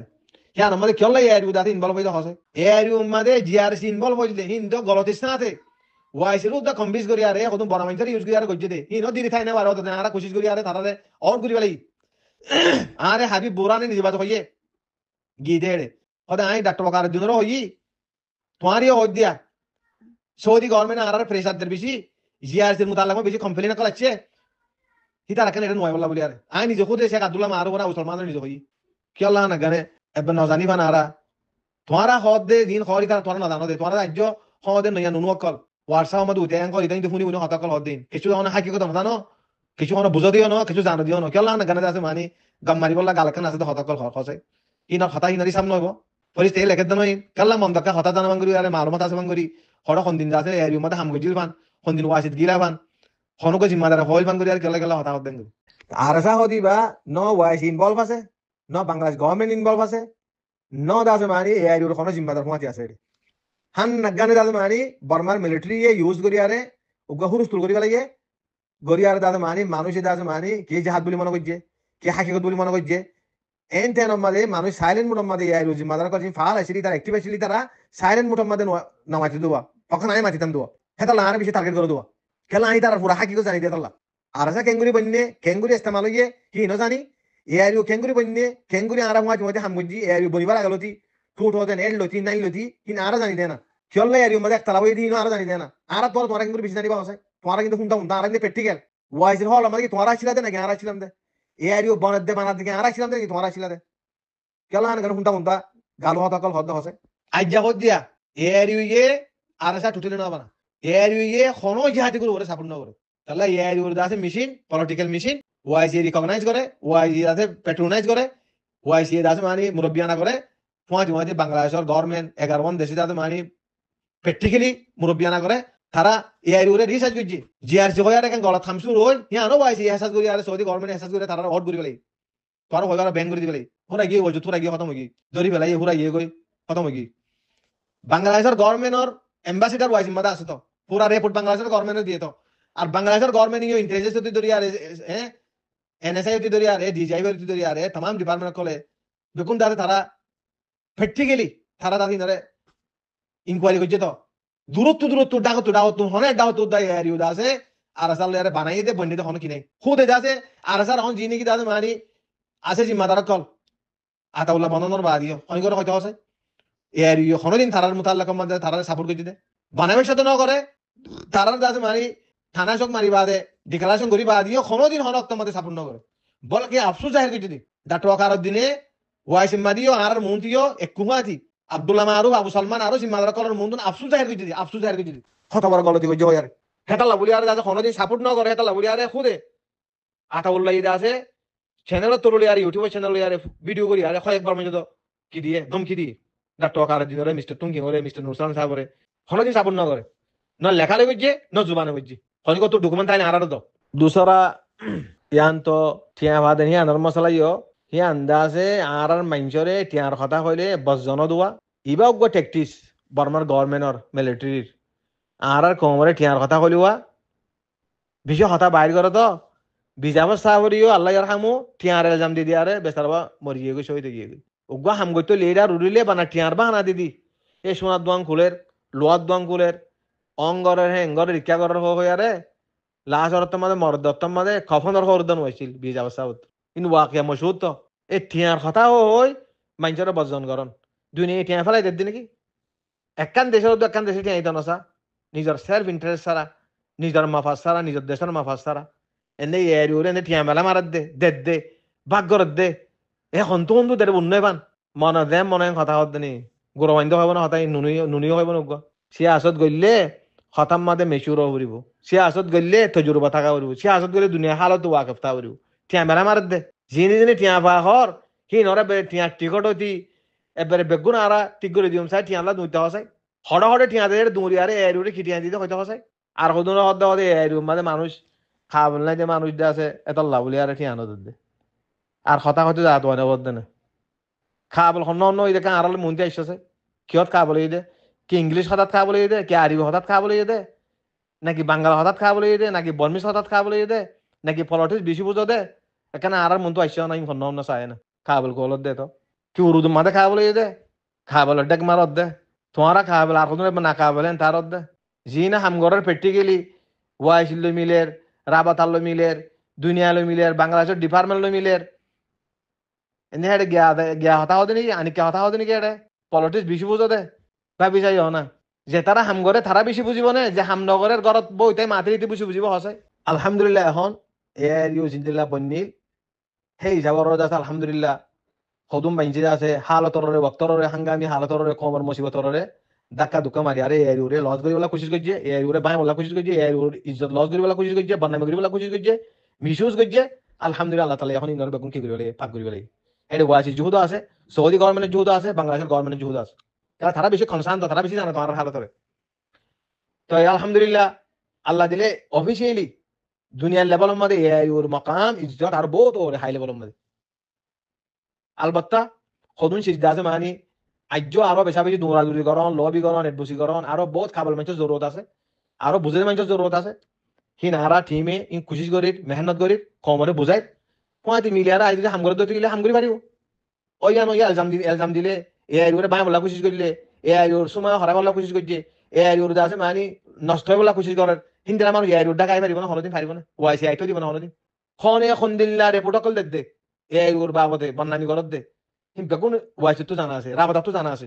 হ্যাঁ আমাদের কেউ এআইডি দাতে ইনভলভ হইতে হসে এআইডি মধ্যে জিআরসি ইনভলভ হইলে হিন্দু গলতিস নাতে ওয়াইসির উদ্দা কমবিস করি আরে কত বড় মানুষের ইউজ করি আরে গজ্জে দে হিনো দিদি থাই না বারো আর কোশিশ করি আরে তারারে অর করি বলাই আরে হাবিব বোরানে নিজে বাদ হইয়ে গিদেড়ে হদা আই ডাক্তার বকার দিনর হই তোমারই হই দিয়া সৌদি গভর্নমেন্ট আর প্রেসারদের বেশি জিআরসির মুতাল্লাক বেশি কমপ্লেন করাচ্ছে হিতা রাখেন এটা নয় বলা বলি আরে আই নিজে খুদে শেখ আব্দুল্লাহ মারু বনা মুসলমানদের নিজে হই কি আল্লাহ না গানে এবার নজানি বানারা তোমারা হদ দে দিন খরি তারা তোমারা না জানো দে তোমারা রাজ্য হদে নয়া নুনু অকল হোয়াটসঅ্যাপ মধ্যে উঠে আঙ্কল ইদানি ফুনি ফুনি হতাকল হদ দিন কিছু অন হাকি কথা জানো কিছু অন বুঝো দিও ন কিছু জানো দিও ন কি আল্লাহ না গানে আছে মানি গাম মারি বললা গালকান আছে হতাকল হসে ইন হতা ইনারি সামনে হইব পরিস্থিতি তেল একের নয় কাল্লা মন দক্কা হতা জানা বাঙ্গুরি আরে মালুমাত আছে বাঙ্গুরি হড় খন্দিন আছে এর মধ্যে হাম গজিল বান খন্দিন ওয়াসিদ গিলা বান খনকে জিম্মাদার হইল বাঙ্গুরি আর গেলা গেলা হতা হদ দেন আর সা হদিবা ন ওয়াইস ইনভলভ আছে ন বাংলাদেশ গভর্নমেন্ট ইনভলভ আছে ন দাসে মারি এআইডি ওর কোনো জিম্মাদার পৌঁছে আছে হান নাগানে দাসে মারি বর্মার মিলিটারি ইউজ করি আরে উগা হুরুস্তুল করি গলাইয়ে গরি আর দাসে মারি মানুষ দাসে মারি কে জাহাজ বলি মনে করছে কে হাকিকত বলি মনে করছে এন তেন মাদে মানুষ সাইলেন্ট মুড মাদে এআইডি জিম্মাদার করছে ফাল আসিলি তারা অ্যাক্টিভ আসিলি তারা সাইলেন্ট মুড মাদে নামাতি দুয়া তখন আমি মাতিতাম দুয়া হেতা লাহারে বেশি টার্গেট করে দুয়া খেলা আই তারা পুরা হাকিকত জানি দেতাল্লা আর আসা কেঙ্গুরি বন্যে কেঙ্গুরি ইস্তেমাল হইয়ে হি ন জানি এআইডি কেঙ্গুরি বন্যে কেঙ্গুরি আরা মধ্যে হাম গজি এআইডি বনিবার আগলতি 2008 লতি 9 লতি হি না আরা জানি দেনা চললে এআইডি মধ্যে একটা লাভ দি আরা জানি দেনা আরা তোর তোরা কেঙ্গুরি বেশি জানি পাওয়া তোরা কিন্তু হুনতা আরা কিন্তু প্র্যাকটিক্যাল ওয়াইসের হল আমাদের তোরা ছিল দে নাকি আরা ছিলাম দে এআইডি বানাত দে বানাত দে আরা ছিলাম দে নাকি তোরা ছিল দে কেলা না হুনতা গালো হতা কল হদ হসে আজ্জা হদ দিয়া এআইডি এ আর আসা টুটিলে না বানা এআইডি এ খনো জাহাতি করে ওরে সাপোর্ট না করে তাহলে এআইডি ওর দাসে মেশিন পলিটিক্যাল মেশিন ওয়াইসি রিকগনাইজ করে ওয়াইসি দাসে প্যাট্রোনাইজ করে ওয়াইসি দাসে মানে মুরব্বিয়ানা করে তোমাদের বাংলাদেশের গভর্নমেন্ট 11 দেশে দাসে মানে প্র্যাকটিক্যালি মুরব্বিয়ানা করে তারা এআইডি ওরে রিসার্চ করছে জিআরসি হয় আর এখন গলা থামসু রোল হিয়ানো ওয়াইসি এহসাস করি আর সৌদি গভর্নমেন্ট এহসাস করে তারা হট করি বেলাই তোরা হইবার ব্যান করে দিবেলাই পুরা গিয়ে বলছো তোরা গিয়ে খতম হই ধরি বেলাই পুরা গিয়ে কই খতম হই বাংলাদেশের গভর্নমেন্টর এম্বাসিডার ওয়াইসি মাদা আছে তো পুরা রিপোর্ট বাংলাদেশের গভর্নমেন্ট দিয়ে তো আর বাংলাদেশের গভর্নমেন্ট ইউ ইন্টেলিজেন্স হতে ধরি আর এনএসআই হতে ধরি আর ডিজিআই হতে ধরি আর तमाम ডিপার্টমেন্ট কলে দেখুন তারা প্র্যাকটিক্যালি তারা তাদের ইনকোয়ারি করছে তো দূরত্ব ডাকত হনে ডাকত দাই এরিউ দাসে আর আসলে আরে বানাই দে বন্ডিতে হন কি নাই খুদে যাসে আর আসার হন জিনি কি দাসে মানি আছে জিম্মাদার কল আতাউল্লাহ বানানোর বাদিও অনেক করে হয়তো আছে এরিউ হনদিন তারার মুতাল্লাক মধ্যে তারা সাপোর্ট করতে দে বানাবের সাথে না করে তারার দাসে মানি থানা চক মারি বাদে ডিক্লারেশন করি বাদিও কোনোদিন হনক তোমাদের সাপোর্ট না করে বল কি আফসোস জাহির করতে দি ডাক্তার ওয়াকার দিনে ওয়াইসিম মাদিও আর মন্ত্রীও একুমাতি আব্দুল্লাহ মারুফ আবু সালমান আরো জিম্মাদার করার মন্দন আফসোস জাহির করতে দি আফসোস জাহির করতে দি কত বড় গলতি কইছে হয় আর হেতাল্লাহ বলি আর দাদা কোনোদিন সাপোর্ট না করে হেতাল্লাহ বলি আরে খুদে আতাউল্লাহ ইদা আছে চ্যানেল তোরলি আর ইউটিউব চ্যানেল আর ভিডিও করি আর কয়েকবার মধ্যে তো কি দিয়ে ধমকি দিয়ে ডাক্তার ওয়াকার দিনে মিস্টার টুঙ্গি করে মিস্টার নুরসান সাহেব করে কোনোদিন সাপোর্ট না করে না লেখালে বুঝছে না জুবানে বুঝছে কনিক তো ডকুমেন্ট আইন আরার তো দুসরা ইয়ান তো টিয়া ভাদে হিয়ান মশলা ইয় হিয়ান দাসে আর মাইনচরে টিয়ার কথা কইলে বজন দোয়া ইবা গো টেকটিস বর্মার গভর্নমেন্টর মিলিটারির আর কোমরে টিয়ার কথা কইলিওয়া বিশ হতা বাইর করে তো বিজাব সাবরিও আল্লাহ ইয়ারহামু টিয়ার এলজাম দি দিয়ারে বেসারবা মরিয়ে গই শহীদ গিয়ে উগা হাম গইতো লেডা রুরিলে বানা টিয়ার বাহানা দিদি এ সোনার দোয়াং খুলের লোয়ার দোয়াং খুলের অঙ্গরের হেঙ্গরের ইচ্ছা করার হয়ে লাশ অর্থ মাঝে মরদত্তম মাঝে খফনের হরদন হয়েছিল বীজ অবস্থা কিন্তু ওয়াকিয়া মশুদ তো এই টিয়ার কথা হই মানুষের বর্জন করন দুনিয়া এই টিয়া ফেলাই দেখি নাকি একখান দেশের একখান দেশে টিয়া দিত না নিজের সেলফ ইন্টারেস্ট ছাড়া নিজের মাফাজ ছাড়া নিজের দেশের মাফাজ ছাড়া এনে এরি ওরে এনে টিয়া মেলা মারাত দে ভাগ্যর দে এখন তো বন্ধু দেড় উন্নয় পান মনে দে মনে কথা হত নি গৌরবান্বিত হব না হতাই নুনিও হইব নগ সে আসত গইলে হতাম মাদে মেচুর হরিব সে আসত গইলে তজুরবা থাকা হরিব সে আসত গেলে দুনিয়া হালত ওয়াকফ তা হরিব টিয়া মেলা মারাত দে যিনি যিনি টিয়া পা হর হি নরে টিয়া টিকট হতি এবারে বেগুন আরা ঠিক করে দিম চাই টিয়া লা দুইটা হসাই হড়ে টিয়া দের দুরি আরে এরুরে খিটিয়া দিতে হইতে হসাই আর কদুন হদ হদে এরু মাদে মানুষ খাবল নাই যে মানুষ দে আছে এত লাভলি আরে টিয়া নদ দে আর কথা হতে যা তো না বদ না খাবল হন ন ইদে কান আরালে মুন্তি আইছছে কিয়ত খাবল ইদে কি ইংলিশ হঠাৎ খাবল ইদে কি আরবি হঠাৎ খাবল ইদে নাকি বাংলা হঠাৎ খাবল ইদে নাকি বর্মিস হঠাৎ খাবল ইদে নাকি পলিটিক্স বেশি বুঝো দে এখানে আর মন তো আইছ না ইন হন না চায় না খাবল কলত দে তো কি উরুদু মাদে খাওয়া বলে দে খাওয়া বলে ডেক মারত দে তোমারা খাওয়া বলে আর কোনো না খাওয়া বলেন তারত দে জি না হামগরের প্র্যাকটিক্যালি ওয়াইসিল মিলের রাবাতাল মিলের দুনিয়ালো মিলের বাংলাদেশের ডিপার্টমেন্ট মিলের এনে হেডে গিয়া গিয়া হতা হতে নাকি আনিকে হতা হতে নাকি এটা পলিটিক্স বেশি বুঝো দে ভাবি চাই না যে তারা হামগরে তারা বেশি বুঝিব না যে হামনগরের ঘরত বইতে মাতি দিতে বেশি বুঝিব হসাই আলহামদুলিল্লাহ এখন এর ইউজিল্লাহ বন্নিল সেই হিসাবর আছে আলহামদুলিল্লাহ হদুম বাইঞ্চি আছে হালতরে বক্তরে হাঙ্গামি হালতরে কমর মুসিবতরে ধাক্কা ধুক্কা মারি আরে এর উরে লস করিবলা কোশিশ করছে এর উরে বাই বলা কোশিশ করছে এর উরে ইজ্জত লস করিবলা কোশিশ করছে বদনামি করিবলা কোশিশ করছে মিসইউজ করছে আলহামদুলিল্লাহ আল্লাহ তাআলা এখন ইনর বেগুন কি করিবলে পাক করিবলে এটা ওয়াসি জুহুদ আছে সৌদি গভর্নমেন্টের জুহুদ আছে বাংলাদেশের গভর্নমেন্টের জুহুদ আছে তারা বেশি কনসার্ন তো তারা বেশি জানে তোমার হালতরে তো আলহামদুলিল্লাহ আল্লাহ দিলে অফিসিয়ালি দুনিয়ার লেভেলের মধ্যে এর মকাম ইজ্জত আর বহুত ওরে হাই লেভেলের মধ্যে আলবাত্তা সদুন সিজদা আছে মানে আজ্য আরো বেশা বেশি দৌড়াদৌড়ি করন লবি করন এডবুসি করন আরো বহুত খাবার মানুষের জরুরত আছে আরো বুঝে মানুষের জরুরত আছে হিন আরা টিমে ইন কোশিশ করি মেহনত করি কমরে বুঝাই পঁয়ত্রি মিলিয়ার আই যদি হামগরে ধরতে গেলে হামগরি পারিব ওই জানো ইয়া এলজাম দিলে এ আই ওরে বাই বলা কোশিশ করলে এ আই ওর সময় হরা বলা কোশিশ করছে এ আই ওর আছে মানে নষ্ট হয়ে বলা কোশিশ করেন হিন্দির আমার এ আই ওর ডাকাই পারিব না হলদিন পারিব না ওয়াইসি আইতো দিব না হলদিন খনে এখন দিল্লা রে প্রোটোকল দে এ আই ওর বাবদে বন্নামি করত দে বেগুন ওয়াইসির তো জানা আছে রাবাদার তো জানা আছে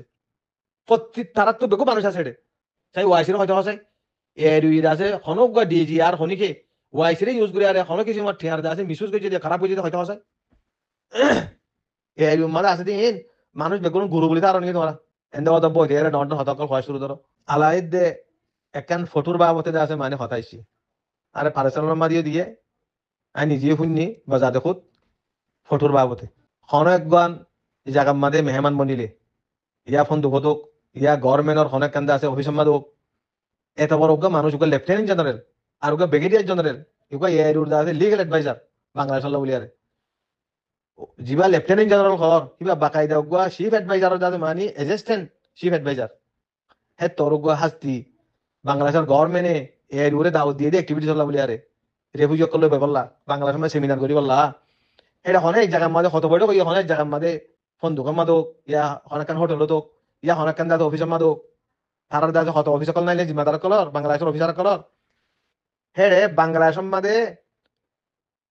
প্রত্যেক তারার তো বেগু মানুষ আছে তাই ওয়াইসির হয়তো আছে এর আছে হনক ডিজি আর হনিকে ওয়াইসিরে ইউজ করে আর হনক কিছু আমার ঠিয়ার আছে মিসইউজ করে যদি খারাপ হয়ে যেতে হয়তো আছে এর মানে আছে দিন মানুষ বেগুন গুরু বলি তার নিয়ে তোমার এন্ড অত বই এর নট হতকল হয় শুরু ধরো আলাইদ দে একখান ফটোর বাবতে আছে মানে হতাইছি আরে পারেসালার মা দিয়ে আই নিজে শুননি বা যা দেখুত ফটোর বাবতে হন একগান জায়গার মাঝে মেহমান বনিলে ইয়া ফোন দুঃখতক ইয়া গভর্নমেন্টর অনেক কান্দা আছে অফিসের মাদক এত বড় মানুষ ওকে লেফটেন্যান্ট জেনারেল আর ওকে ব্রিগেডিয়ার জেনারেল ওকে এর আছে লিগাল অ্যাডভাইজার বাংলাদেশ বলি আরে যিবা লেফটেন্যান্ট জেনারেল খবর কিবা বাকায়দা ওগুয়া চিফ অ্যাডভাইজার আছে মানে অ্যাসিস্ট্যান্ট চিফ অ্যাডভাইজার হে তোর ওগুয়া হাস্তি বাংলাদেশের গভর্নমেন্টে এর উপরে দাওয়াত দিয়ে অ্যাক্টিভিটি চলা বলি আরে রেফিউজি করলে বেবল্লা বাংলাদেশের মধ্যে সেমিনার করি বললা এটা অনেক জায়গার মাঝে কত বড় কই অনেক জায়গার মাঝে ফোন দোকান মাদক ইয়া অনেকখান হোটেল হতো ইয়া অনেকখান দাদা অফিসের মাদক তারার দাদা কত অফিস কল নাইলে জিম্মাদার কলর বাংলাদেশের অফিসার কলর হে বাংলাদেশের মাঝে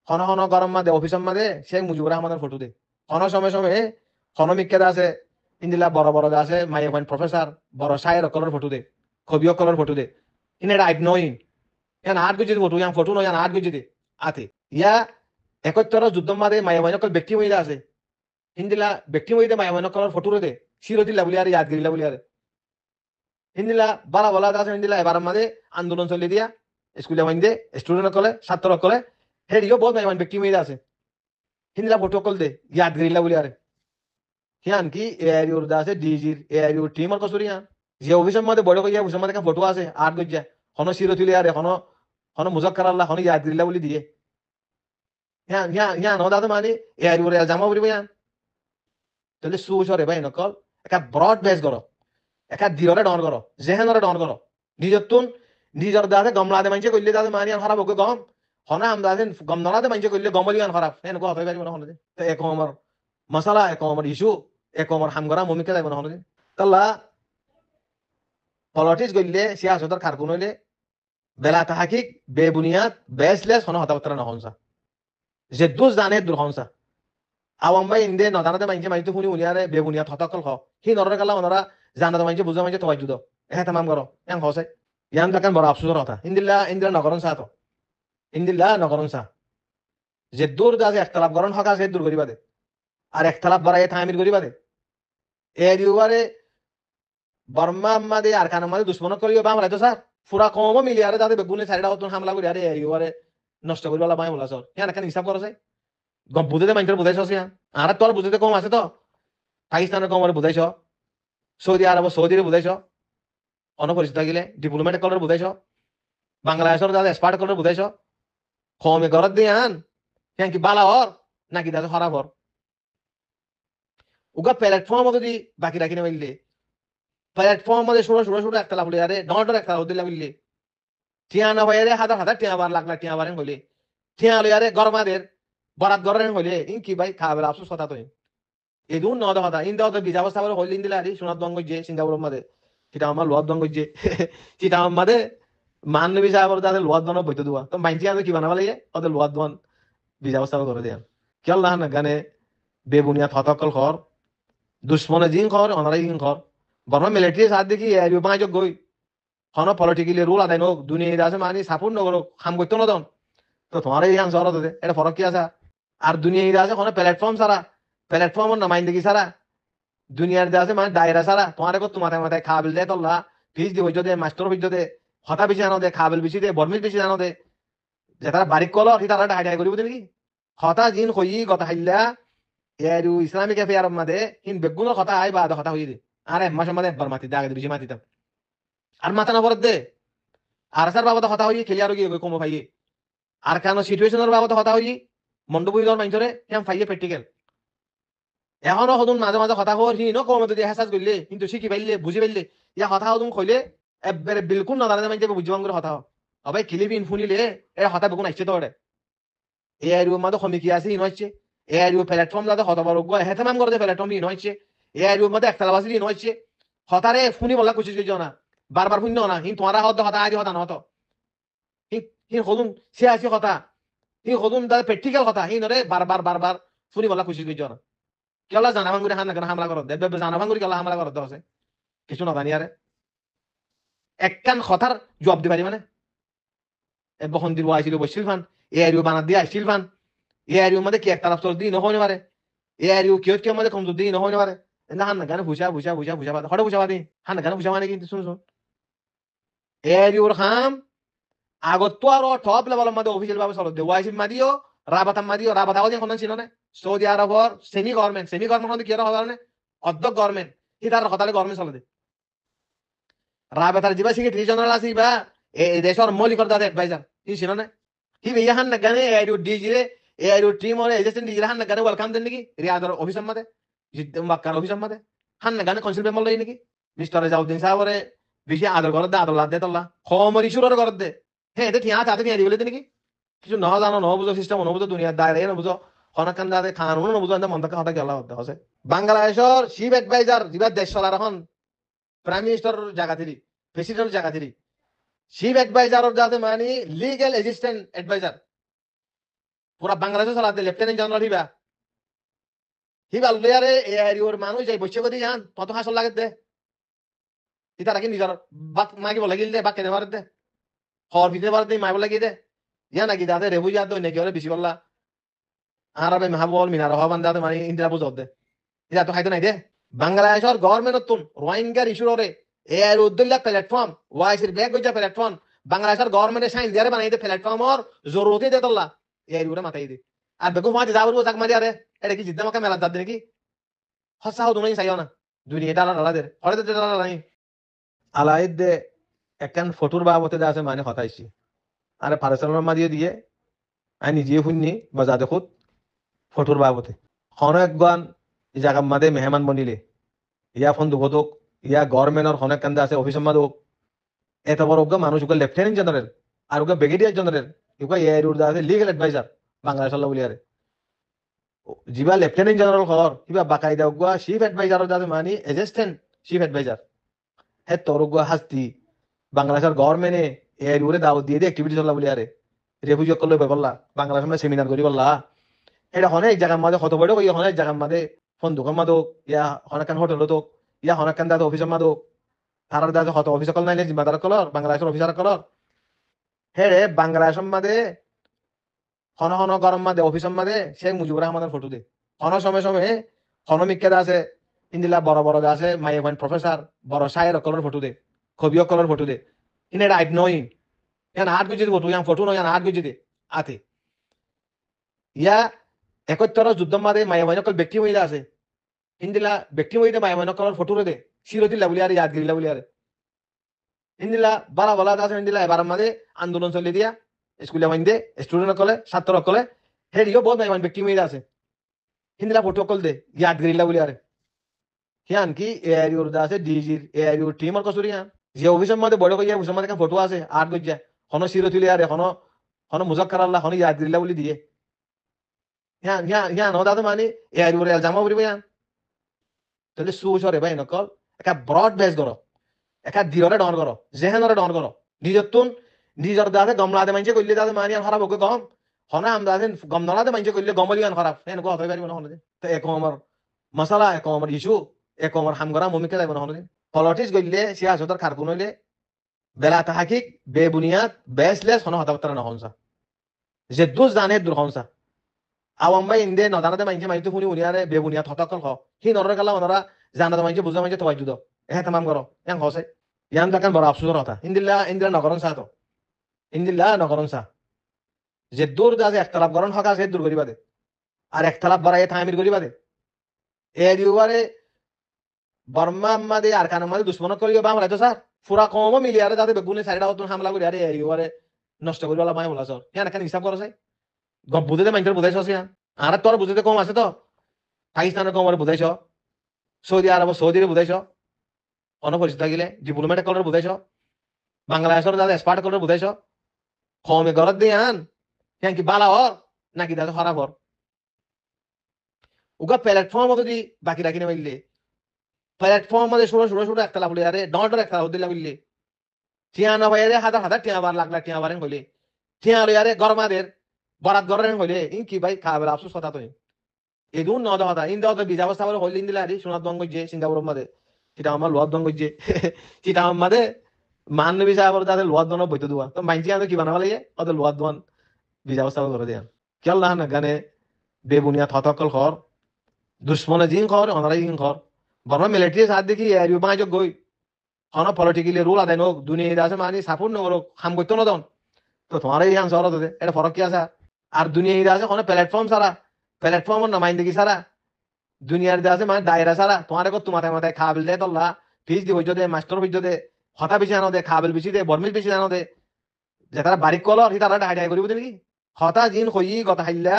হন হন গরম মাঝে অফিসের মাঝে শেখ মুজিবুর রহমানের ফটো দে হন সময় সময় হন মিক্কেদ আছে ইন্দিলা বড় বড় আছে মাই ওয়ান প্রফেসর বড় শায়ের কলর ফটো দে কবি কলর ফটো দে ইন এটা আইড নইন ইয়ান আট গুজি ফটো ইয়ান ফটো নয় ইয়ান আট গুজি দে আতে ইয়া একত্তর যুদ্ধ মাঝে মাই ওয়ান কল ব্যক্তি মহিলা আছে হিন্দিলা ব্যক্তি মহিলা মাই ওয়ান কলর ফটো দে সিরতিলা বলি আরে ইয়াদগিরিলা বলি আরে হিন্দিলা বালা বলা আছে হিন্দিলা এবার মাঝে আন্দোলন চলে দিয়া স্কুলে মাইন্দে স্টুডেন্ট কলে ছাত্র কলে হেডিও বহুত মাই ওয়ান ব্যক্তি মহিলা আছে হিন্দিলা ফটো কল দে ইয়াদগিরিলা বলি আরে হিয়ান কি এআইউর আছে ডিজির এআইউর টিমর কসুরি হান যে অফিসের মধ্যে বড় কইয়া অফিসের মধ্যে ফটো আছে আট গজ্জা হন সিরতিলি আরে হন মুজাক্কার আল্লাহ হন ইয়াদগিরিলা বলি দিয়ে হ্যাঁ হ্যাঁ হ্যাঁ নদাতে মানে এআইউর জামা বলিব ইয়ান তাহলে সুসরে ভাই নকল একটা ব্রড বেস করো একটা ধীরে ডন করো জেহেনরে ডন করো নিজের দাদে গমলাতে মাইছে কইলে দাদে মানি আর খারাপ ওকে গম হনা আম দাদে গম নলাতে মাইছে কইলে গমলি আন খারাপ এন কো হতে পারিব না হনে তো এক আমার মশালা এক আমার ইস্যু এক আমার হামগরা মমিকে যাইব না হনে তাল্লা পলিটিক্স গইলে সিয়াসতর খারকুন হইলে বেলা তাহাকিক বেবুনিয়াদ বেসলেস হন হতাবতরা না হনসা যে দুস জানে দুর হনসা আওয়াম ভাই ইন্দে নদানাতে মাইছে মাইতে শুনি উনিয়ারে বেবুনিয়াদ হতাকল হ হি নররে কালা ওনারা জানাতে মাইছে বুঝা মাইছে তওয়াজ্জুদ এ তামাম করো এন হসে ইয়ান তাকান বড় আফসোসের কথা ইন্দিল্লা নগরন সা তো ইন্দিল্লা নগরন সা যে দূর দাজে একতলাপ গরন হকা সে দূর করিবা দে আর একতলাপ বাড়াই থামির করিবা দে এ দিওয়ারে বর্মা মাদে আর কান মাদে দুশ্মন করিও বামরা তো স্যার পুরা কম মিলিয়ারে দাদে বেগুনে সাইডা হতন হামলা করি আরে এরিওয়ারে নষ্ট করিবালা বাই বলা স্যার ইয়ান এখানে হিসাব করছে গম বুঝে দে মাইন্টার বুঝাইছস ইয়ান আর তোর বুঝতে কম আছে তো পাকিস্তানের কম বুঝাইছ সৌদি আরব সৌদিরে বুঝাইছ অনপরিচিত থাকিলে ডিপ্লোমেটিক কলর বুঝাইছ বাংলাদেশের দাদা এক্সপার্ট কলর বুঝাইছ কমে ঘরত দিয়ে আন হ্যাঁ কি বালা হর নাকি দাদা খারাপ হর উগা প্ল্যাটফর্ম যদি বাকি রাখি না বললে প্ল্যাটফর্ম মধ্যে ষোলো একটা লাভ আরে ডর একটা লাভ দিলে বললে টিয়া না ভাই হাজার টিয়া বার লাখ টিয়া বারেন হইলে টিয়া লই আরে গরমাদের বরাত গরেন হইলে ইন কি ভাই খাবে আফসোস কথা তো এদুন নদ কথা ইন দাও তো বিজা অবস্থা করে হইল ইন্দিলা আরি সোনার দঙ্গ যে সিঙ্গাপুরের মধ্যে সেটা আমার লোয়ার দঙ্গ যে সেটা আমাদের মানবী সাহেবের তাদের লোয়ার দন বইতে দেওয়া তো মাইনছি আমি কি বানাবা লাগে ওদের লোয়ার দন বিজা অবস্থা করে দেয়া কি আল্লাহ না গানে বেবুনিয়া থতকল খর দুশ্মনে জিন খর অনারাই জিন খর গরম মিলিটারি সাথ দেখি এরিও পাঁচ গই হন পলিটিক্যালি রুল আদায় নোক দুনিয়া আছে মানে সাপোর্ট নগর খাম করতো না তো তোমার এই আনসার হতে এটা ফরক কি আছে আর দুনিয়া আছে কোনো প্ল্যাটফর্ম ছাড়া প্ল্যাটফর্ম নামাইন্দিগি ছাড়া দুনিয়ার আছে মানে দায়রা ছাড়া তোমার কত মাথায় মাথায় খাবিল দে তোল্লা ফিজ দি হইজ দে মাস্টার হইজ দে হতা বেশি জানো দে খাবিল বেশি দে বর্মিল বেশি জানো দে যে তারা বারিক কল কি তারা হাইডাই করিব নাকি হতা জিন হই কথা হাইলা এর ইসলামিক এফেয়ার মধ্যে হিন বেগুনের কথা আই বা কথা হই দে আরে মাসে মধ্যে একবার মাটি দে আগে বেশি মাটি দাম আর মাথা না পড়ত দে আর স্যার বাবা কথা হই খেলিয়ার গিয়ে কমো ভাই আর কেন সিচুয়েশনের বাবদ কথা হই মন্ডপুরি দর মাইনছরে হেম ফাইয়ে প্র্যাকটিক্যাল এখনো হদুন মাঝে মাঝে কথা হওয়ার হিনো কম যদি হেসাজ করলে কিন্তু শিখি পাইলে বুঝি পাইলে ইয়া কথা হদুন কইলে এবারে বিলকুল না দাঁড়াতে মাইনতে বুঝবাং করে কথা হবে কিলিবিন ফুনিলে এ কথা বেগুন আইছে তো ওরে এ আইরু মাঝে কমি কি আছে ইনো হচ্ছে এ আইরু প্ল্যাটফর্ম দাদা হতা বড় গো হেতামাম করে প্ল্যাটফর্ম ইনো হচ্ছে এ আইরু মাঝে একটা বাসি ইনো হচ্ছে হতারে ফুনি বলা কুচিস গই না বারবার ফুনি না হিন তোমারা হতা আদি হতা না হতো হিন হদুন সে আছে কথা হিন হদুন দাদা প্র্যাকটিক্যাল কথা হিন রে বারবার বারবার ফুনি বলা কুচিস গই না কেলা জানাবাং করে হামলা করত দে জানাবাং করে কেলা হামলা করত আছে কিছু না জানি আরে একখান কথার জবাব দি পারি মানে এ বখন দিব আইছিল বসিল ফান এ আরিও বানা দিয়ে আইছিল ফান এ আরিও মধ্যে কি একটা রাফতর দি নহনে পারে এ আরিও কিয়ত কে মধ্যে কমজোর দি নহনে পারে না হান গানে ভুষা ভুষা ভুষা ভুষা বাদ হড়ে ভুষা বাদি হান গানে ভুষা মানে কিন্তু শুন শুন এ আরিওর খাম আগত তো আর টপ লেভেলের মধ্যে অফিসিয়াল ভাবে চলত দে ওয়াইসিল মাদিও রাবাতাম মাদিও রাবাতাও যে কোন ছিল না সৌদি আরবর সেমি গভর্নমেন্ট হতে কি আর হবার না অর্ধ গভর্নমেন্ট কি তার হতালে গভর্নমেন্ট চলে রাবাতার জিবা সেক্রেটারি জেনারেল আছে বা এই দেশের মৌলিকর দাদা অ্যাডভাইজার কি ছিল না কি ভাইয়া হান না গানে এআইডি ডিজি রে এআইডি টিম ওরে এজেন্ট ডিজি হান না গানে ওয়েলকাম দেন নাকি রিয়াদর অফিসার মধ্যে জিদ্দম বাক্কার অফিসার মধ্যে হান না গানে কনসিল মেম্বার লই নাকি মিস্টার জাউদ্দিন সাহেব ওরে বেশি আদর করে দে আদর লাদ দে তোল্লা খমর ইস্যুর করে দে হ্যাঁ এটা ঠিক আছে তাতে নিয়ে দিবলে নাকি কিছু ন জানো ন বুঝো সিস্টেম ন বুঝো দুনিয়ার দায়রে ন বুঝো হনাকান দাদে কানুন ন বুঝো মন্তকে হতা গেলা হতে আছে বাংলাদেশের চিফ অ্যাডভাইজার যেবা দেশ চলার এখন প্রাইম মিনিস্টার জায়গা থেকে প্রেসিডেন্ট জায়গা থেকে চিফ অ্যাডভাইজার যাতে মানে লিগ্যাল অ্যাসিস্ট্যান্ট অ্যাডভাইজার পুরা বাংলাদেশে চালাতে লেফটেন্যান্ট জেনারেল হিবা লয়ারে এ আরিওর মানুষ যাই বসে গদি জান কত হাসল লাগে দে ইতা রাখি নিজর বাক মাগি বলে গিল দে বাক কেনে মার দে হর ভিতরে বার দে মাই বলে গি দে ইয়া নাকি দাদে রেবু যা দই নাকি ওরে বেশি বললা আরবে মাহবুল মিনার হবান দাদে মানে ইন্দিরা বুঝ দে ইয়া তো খাইতো নাই দে বাংলাদেশের গভর্নমেন্ট তুন রোহিঙ্গার ইস্যুরে এ আর উদ্দুল্লাহ প্ল্যাটফর্ম ওয়াইসির ব্যাগ গজা প্ল্যাটফর্ম বাংলাদেশের গভর্নমেন্টের সাইন দিয়ারে বানাই দে প্ল্যাটফর্মর জরুরতি দে তোল্লা এ আর উরে মাথায় দে আর বেগু মাঝে যাবো তাক মারি আরে এটা কি জিদ্দা মাকা মেলা দাদ নাকি হসা হো দুনাই চাইও না দুনিয়া ডালা ডালা দে হরে দে ডালা নাই আলাইদ দে একখান ফটোর বাবতে দে আছে মানে হতাইছি আরে পারসেলর মা দিয়ে আই নিজে শুননি বা যা দেখুত ফটোর বাবতে খন একগান এই জায়গার মাঝে মেহমান বনিলে ইয়া ফোন দুঃখতক ইয়া গভর্নমেন্টর অনেক কান্দা আছে অফিসের মাঝে এত বড় মানুষ লেফটেন্যান্ট জেনারেল আর ব্রিগেডিয়ার জেনারেল আছে লিগেল অ্যাডভাইজার বাংলাদেশ বলি আরে যিবা লেফটেন্যান্ট জেনারেল খবর কিবা বাকাইদা চিফ অ্যাডভাইজার যাতে মানে অ্যাসিস্ট্যান্ট চিফ অ্যাডভাইজার হে তোর হাস্তি বাংলাদেশের গভর্নমেন্টে এর দাওয়াত দিয়ে অ্যাক্টিভিটি চলা বলি আরে রেফিউজি করলে বললা বাংলাদেশের সেমিনার করি বললা এটা অনেক জায়গার মাঝে কত বড় অনেক জায়গার মাঝে ফোন দোকান মাদক ইয়া অনেকখান হোটেল হতো ইয়া অনেকখান দাদা অফিসের মাদক তার দাদা হত অফিস কল নাইলে জিম্মাদার কলর বাংলাদেশের অফিসার কলর হে রে বাংলাদেশের মাঝে হন হন গরম মাঝে অফিসের মাঝে শেখ মুজিবুর রহমানের ফটো দে হন সময় হনমিকা আছে ইন্দিলা বড় বড় আছে মাই ওয়ান প্রফেসর বড় সাহের কলর ফটো দে কবি কলর ফটো দে ইনে রাইট নই ইয়ান হাত গুজি ফটো ইয়ান ফটো নয় ইয়ান হাত গুজি দে আতে ইয়া 71 যুদ্ধ মাঝে মাই ওয়ান কল ব্যক্তি মহিলা আছে ইন্দিলা ব্যক্তি মহিলা মাই ওয়ান কলর ফটো দে সিরতিল্লা বলি আরে ইয়াদগিরিলা বলি আরে ইন্দিলা বারা বলা আছে ইন্দিলা এবার মাঝে আন্দোলন চলে দিয়া স্কুলে মাইন্দে স্টুডেন্ট কলে ছাত্র কলে হেরিও বহুত মাই ওয়ান ব্যক্তি মহিলা আছে ইন্দিলা ফটো কল দে ইয়াদগিরিলা বলি আরে হিয়ান কি এআইওর আছে ডিজির এআইওর টিমর কসুরি হান যে অফিসের মধ্যে বড় কইয়া অফিসের মধ্যে ফটো আছে আট গজ্জা হনো সিরতিলি আরে হনো মুজাক্কার আল্লাহ হনো ইয়াদগিরিলা বলি দিয়ে হিয়ান হিয়ান হিয়ান হদা তো মানে এআইওর জামা বলি হিয়ান তাহলে সুসরে ভাই নকল একা ব্রড বেস করো একা দিরে ডন করো জেহেনরে ডন করো নিজর দাদে গমলাদে মানছে কইলে দাদে মানিয়ান খারাপ ওকে গম হনা আম দাদে গম নলাদে মানছে কইলে গমলিয়ান খারাপ হেন কো হতে পারিব না হনে তো এক আমার মশালা এক আমার ইস্যু এক আমার হামগরা মমিকে যাইব না হনে পলিটিক্স গইলে সিয়াসতর খারকুন হইলে বেলা তাহাকিক বেবুনিয়াদ বেসলেস হন হতাবতরা না হনসা যে দুস জানে দুর হনসা আওয়াম ভাই ইন্দে নদানাতে মানছে মাইতো শুনি উনিয়ারে বেবুনিয়াদ হতাকল হ হি নররে কালা ওনারা জানাতে মানছে বুঝা মানছে তো বাইজুদ এ তামাম করো ইয়াং হসে ইয়ান তাকান বড় আফসোসের কথা ইন্দিল্লা নগরন সা তো ইন্দিল্লা নগরন সা যে দূর দাজে একতলাপ গরন হকা সে দূর করিবা দে আর একতলাপ বাড়াই থামির করিবা দে এ দিওয়ারে বর্মা মাদে আর কান মাদে দুশ্মনত করিও বামরা তো স্যার পুরা কম মিলিয়ারে যাতে বেগুনে সাইডা হতুন হামলা করি আরে দিওয়ারে নষ্ট করিওলা মাই বলা স্যার ইয়ান কেন হিসাব করছ গপ বুঝে মাইন্টার বুঝাইছস ইয়ান আর তোর বুঝতে কম আছে তো পাকিস্তানের কম আর বুঝাইছ সৌদিরে বুঝাইছ অনপরিচিত থাকিলে ডিপ্লোমেটিক কলর বুঝাইছ বাংলাদেশের দাদা এক্সপার্ট কলর বুঝাইছ কমে গরত দিয়ে আন কি বালা হর নাকি দাদা খারাপ হর উগা প্ল্যাটফর্ম যদি বাকি রাখি না বললে প্ল্যাটফর্ম মধ্যে ষোলো একটা লাভ আরে ডর একটা লাভ দিলা বললে টিয়া না ভাই হাজার টিয়া বার লাখ টিয়া বারেন হইলে টিয়া লই আরে গরমাদের বরাত গরেন হইলে ইন কি ভাই খাবার আফসোস কথা তো এদুন ন কথা ইন দাও তো বিজা অবস্থা বলে হইলে দিলা আরে সোনার দঙ্গ যে সিঙ্গাপুরের মধ্যে সেটা আমার লোহার দঙ্গ যে সেটা আমাদের মান বিষয় আবার তাদের লোহার দন বইতে দেওয়া তো মাইনছি আমি কি বানাবা লাগে ওদের লোহার দোয়ান বিজা অবস্থা করে দেন কেল না না গানে বেবুনিয়া থতকল খর দুশ্মনে জিন খর অনারাই জিন খর বর্মা মিলিটারি সাথ দেখি এরিও বাঁচ গই হন পলিটিক্যালি রুল আদায় নোক দুনিয়া আছে মানে সাপোর্ট নগর খাম করতো না দন তো তোমার এই আনসার হতে এটা ফরক কি আছে আর দুনিয়া আছে কোনো প্ল্যাটফর্ম সারা প্ল্যাটফর্ম না মাইন্ড দেখি সারা দুনিয়ার আছে মানে দায়রা সারা তোমার কত মাথায় মাথায় খাবিল দে তোল্লা ফিস দি হইজ দে মাস্টার হইজ দে হতা বেশি আনো দে খাবিল বেশি দে বর্মিল বেশি আনো দে যে তারা বারিক কলর সি তারা হাইডাই করিব নাকি হতা জিন হই গতা হাইলা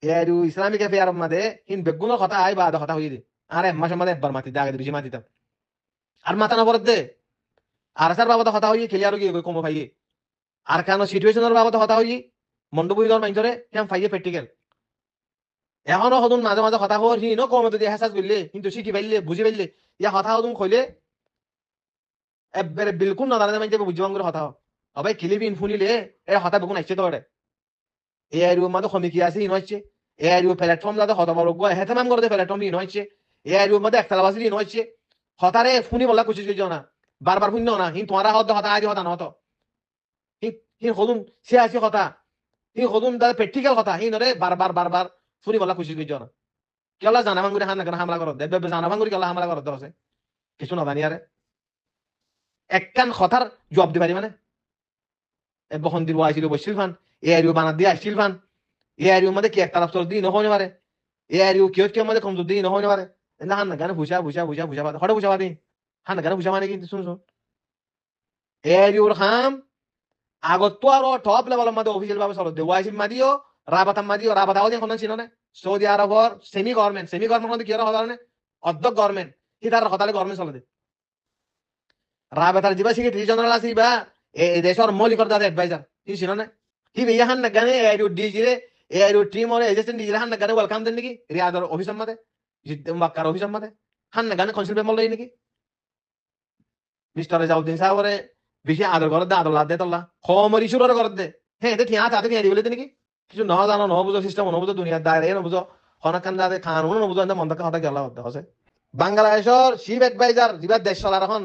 এরু ইসলামিক এফেয়ার মাদে ইন বেগুন হতা আই বা হতা হই দে আরে মাসে মাদে একবার মাতি দাগে বেশি মাতি দাম আর মাথা না পড়ে দে আর স্যার বাবা হতা হই খেলিয়ার গিয়ে কম ভাইয়ে আর কেন সিচুয়েশনের বাবা হতা হই মন্ডবুই দর মাইনরে কেম ফাইয়ে প্র্যাকটিক্যাল এখনো হদুন মাঝে মাঝে কথা হর হি ন কমে যদি এহসাস করলে কিন্তু শিখি পাইলে বুঝি পাইলে ইয়া কথা হদুন কইলে এবারে বিলকুল না দাঁড়াতে মাইতে বুঝবাম করে কথা হবে কিলিবিন ফুনিলে এ হতা বেগুন আইছে তো এ এরিও মাঝে খমি কি আছে ইন হচ্ছে এরিও প্ল্যাটফর্ম দাদা হতা বড় গো হেতামাম করে দে প্ল্যাটফর্ম ইন হচ্ছে এরিও মাঝে একটা বাসি ইন হচ্ছে হতারে ফুনি বলা কোশিশ করিও না বারবার ফুনি না হিন তোমারা হতা আদি হতা না হতো হিন হদুন সে আছে কথা হিন হদুন দাদা প্র্যাকটিক্যাল কথা হিন রে বারবার ফুনি বলা কোশিশ করিও না কেলা জানা ভাঙ্গুরি হামলা করো দে জানা ভাঙ্গুরি কেলা হামলা করতে হচ্ছে কিছু না জানি আরে একখান কথার জবাব দিবারি মানে বখন দিন আইছিল বসছিল ফান এ আরিও বানা দিয়ে আসছিল ফান এ আরিও মধ্যে কি একটা রাফতর দিন হইনে পারে এ আরিও কেউ মধ্যে কমজোর দিন হইনে পারে না হান গানে ভুষা বাদে হড়ে ভুষা বাদে হান গানে ভুষা মানে কিন্তু শুন এ আরিওর খাম আগত তো আর টপ লেভেলের মধ্যে অফিসিয়াল ভাবে চলো দেওয়াইছিল মাদিও রাবাতাও দিয়ে কোন ছিল না সৌদি আরবর সেমি গভর্নমেন্ট মধ্যে কি আর হবে অর্ধক গভর্নমেন্ট কি তার হতালে গভর্নমেন্ট চলে দে রাবেতার জিবা সেক্রেটারি জেনারেল আছে বা এই দেশের মৌলিক দাদা অ্যাডভাইজার কি ছিল না কি ভাইয়া হান না গানে এরিও ডিজি রে এরিও টিম ওরে এজেন্ট ডিজি হান না গানে ওয়েলকাম দেন নাকি রিয়াদর অফিসার মধ্যে জিদ্দম বাক্কার অফিসার মধ্যে হান না গানে কনসিল মেম্বার লই নাকি মিস্টার জাউদ্দিন সাহেবরে বেশি আদর করে দে আদর লাদ দে তোল্লা খমরি শুরু করে দে হ্যাঁ এটা ঠিয়া তাতে ঠিয়া দিবলে নাকি কিছু না জানো ন বুঝো সিস্টেম ন বুঝো দুনিয়ার দায়রে ন বুঝো হনকান দাদে কানুন ন বুঝো মন্দকা হতা গেলা হতে আছে বাংলাদেশের চিফ অ্যাডভাইজার জিবা দেশ চলার এখন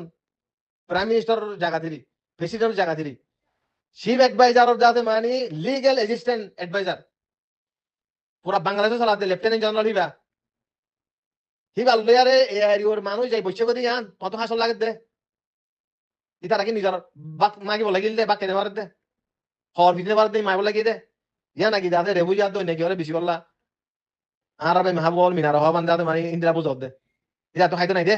প্রাইম মিনিস্টার জায়গা দিলি প্রেসিডেন্ট জায়গা দিলি চিফ অ্যাডভাইজার যাতে মানে লিগ্যাল অ্যাসিস্ট্যান্ট অ্যাডভাইজার পুরা বাংলাদেশে চালাতে লেফটেন্যান্ট জেনারেল হিবা লয়ারে এ এরিওর মানুষ যাই বসে করে যান কত হাসল লাগে দে ইতা রাখি নিজের বাক মাগি বলে গিল দে বাক কেনে মার দে হর ভিতরে মার দে মাই বলে গিয়ে দে ইয়া নাকি যাতে রেবু যা দই নাকি ওরে বেশি বললা আরবে মাহবুল মিনার হওয়ান যাতে মানে ইন্দিরা বুঝ দে এটা তো খাইতে নাই দে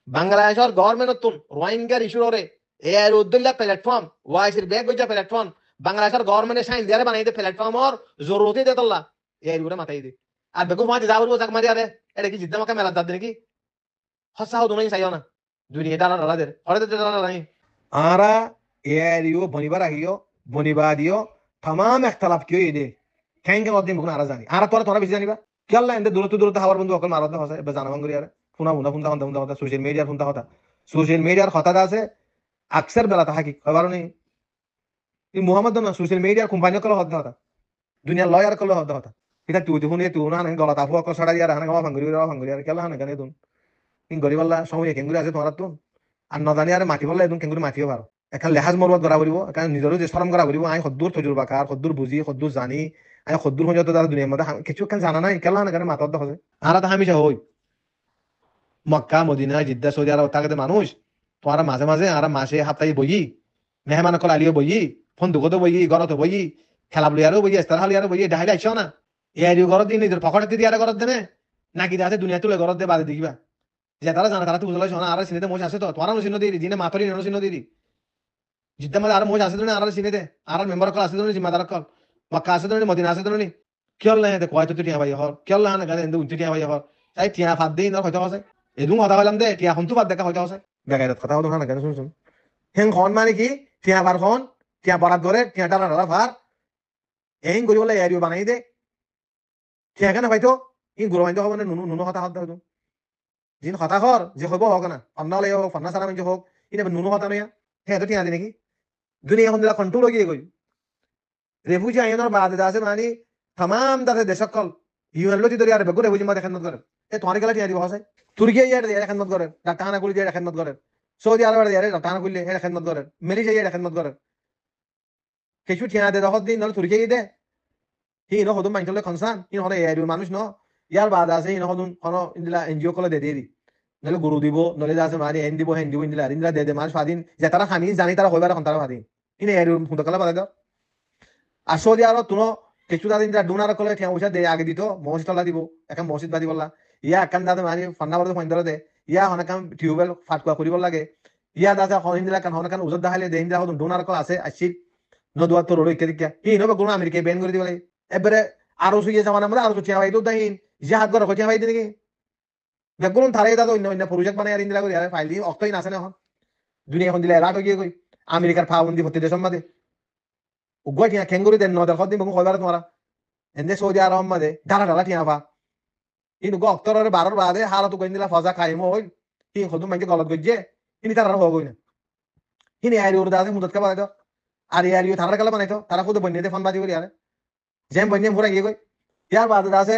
বাংলাদেশের গভর্নমেন্ট তুন রোহিঙ্গার ইস্যু রে এর উদ্দুল্লাহ প্ল্যাটফর্ম ওয়াইসির ব্যাগ গজা প্ল্যাটফর্ম বাংলাদেশের গভর্নমেন্টে সাইন দিয়ারে বানাই দে প্ল্যাটফর্ম আর জরুরতি দে তোল্লা এর গুরে মাথায় দে আর বেগু মাঝে যাবো জাক মারি আরে এটা কি জিদ্দা মাকা মেলা দাদ নাকি হসাও দুনাই চাইও না দুনিয়া ডালা ডালা দে হরে দে ডালা নাই আরা এরিও বনিবার আহিও বনিবা দিও तमाम इख्तलाफ कियो ये दे थैंक यू मद्दिन बुकना आरा जानी आरा तोरा बेसी जानिबा केल्ला एंदे दूरत हावर बंधु अकल मारत हसे बे जाना मंगरी यार ফোনা ফোনা ফোনটা কথা কথা সোশ্যাল মিডিয়ার ফোনটা কথা সোশ্যাল মিডিয়ার কথাটা আছে আকসার বেলা তা হাকি খবর নেই এই মুহাম্মদ না সোশ্যাল মিডিয়ার কোম্পানি কল হদ্দা কথা দুনিয়ার লয়ার কল হদ্দা কথা এটা তুই দেখুন তুই না গলা তাফু কল ছড়া দিয়া হানা গাওয়া ভাঙ্গুরি আর কেলা হানা গানে দুন ইন গরিবাল্লা সময় কেঙ্গুরি আছে তোমার তুন আর নজানি আর মাটি বললে একদম কেঙ্গুরি মাটিও পারো এখন লেহাজ মরবত করা করিব এখন নিজেরও যে শরম করা করিব আমি সদ্দুর তজুরবা কার সদ্দুর বুঝি সদ্দুর জানি আমি সদ্দুর হয়ে তারা দুনিয়ার মধ্যে কিছু কেন জানা নাই কেলা হানা গানে মাথার দেখা যায় আর তা হামিশা হই মক্কা মদিনা জিদ্দা সৌদি আরব থাকতে মানুষ তোমার মাঝে মাঝে আর মাসে সপ্তাহে বই মেহমান কল আলিও বই ফোন দুগতো বই ঘরতো বই খেলা বলিয়ারও বই ইস্তার হালিয়ারও বই ডাহাইলে আইসো না এরিও ঘরত দিয়ে নিজের পকেটে দিয়ে ঘরত দেনে নাকি আছে দুনিয়া তুলে ঘরত দিয়ে বাদে দেখিবা যে তারা জানা তারা তো বুঝলো না আর সিনেতে মোজ আছে তো তোমার চিহ্ন দিয়ে দিনে মাতরি নেনো চিহ্ন দিয়ে জিদ্দা মাঝে আর মোজ আছে তো আর সিনেতে আর মেম্বার কল আছে তো জিম্মাদার কল মক্কা আছে তো মদিনা আছে তো কিয়ল নাই কয় তো টিয়া ভাই হর কিয়ল না গানে উনতি টিয়া ভাই হর তাই টিয়া ফাদ দিই না হয়তো আছে এদুম কথা হইলাম দে টিয়া খন তো বাদ দেখা হয়তো আছে বেগাইরত কথা হতো না কেন শুনছুন হেং খন মানে কি টিয়া বার খন টিয়া বরাত করে টিয়া টানা টানা ভার এহিং করি বলে এরিও বানাই দে টিয়া কেন হয়তো ই গুরু মাইন্দ হবে না নুনু নুনু কথা হতো হয়তো যিন কথা হর যে হইব হোক না ফান্না হলে হোক ফান্না সারা মিঞ্জ হোক ইনে নুনু কথা নয়া হ্যাঁ তো টিয়া দি নাকি দুনিয়া এখন দিলা কন্ট্রোল হয়ে গই রেফুজি আইনের বাদে আছে মানে तमाम দাদা দেশকল ইউএলও ধরে আর বেগুরে রেফুজি মধ্যে খেদমত করে এ তোমার গেলা টিয়া দিব হসে তুর্কি ইয়ার দিয়ে খেদমত করে ডাক্তারখানা গুলি দিয়ে খেদমত করে সৌদি আরবের দিয়ে ডাক্তারখানা গুলি এর খেদমত করে মালয়েশিয়া এর খেদমত করে কিছু টিয়া দে দহত দিন নলে তুর্কি দে হি ন হদম মাইনলে কনসান হি হলে এর মানুষ ন ইয়ার বাদ আছে হি ন হদম কোন ইন্দিলা এনজিও কলে দে দি নলে গুরু দিব নলে আছে মানে এন দিব হেন দিব ইন্দিলা দে মানুষ স্বাধীন যে তারা খানি জানি তারা হইবার এখন তারা স্বাধীন ইনে এর হুদকলা বাদে দাও আর সৌদি আরব তুনো কিছু দিন ডোনার কলে ঠেয়া পয়সা দে আগে দিত মসজিদ তলা দিব এখন মসজিদ বাদি বললা ইয়া একান দাদা মানে ফান্না বলতে ফাইন দে ইয়া হনাকাম টিউবওয়েল ফাটকুয়া করিব লাগে ইয়া দাদা হন দিলা কান হনাকান উজত দাহালে দে হিন্দা হদম ডোনার কল আছে আসি নদুয়া তো রোড ইত্যাদি হি নবে গুণ আমেরিকা বেন করে দিবলে এবারে আরো সুইয়ে জামানা আমরা আরো টিয়া ভাই তো দাহিন জিহাদ করে টিয়া ভাই দিনে বেগুন থারে দাদা অন্য অন্য প্রজেক্ট বানাই আর ইন্দিলা করে আরে ফাইল দি অক্তই নাছে না এখন দুনিয়া এখন দিলা রাট হয়ে গই আমেরিকার ফাউন্দি ভর্তি দেশ মাদে উগয় টিয়া খেঙ্গুরি দেন নদের খদিন বকু কইবার তোমারা এনে সৌদি আরব মাদে ডালা ডালা টিয়া পা ইনু গো অক্তরের 12 বাদে হালত কইন দিলা ফজা কাইমো হই কি খদুম মাইকে গলত গজ্জে ইনি তারা হো গই না ইনি আইরি উড় দাদে মুদত কা বানাইতো আর ইয়ারিও তারা কালা বানাইতো তারা খুদ বন্যতে ফোন বাজি করি আরে জেম বন্যে মুরা গিয়ে কই ইয়ার বাদে দাসে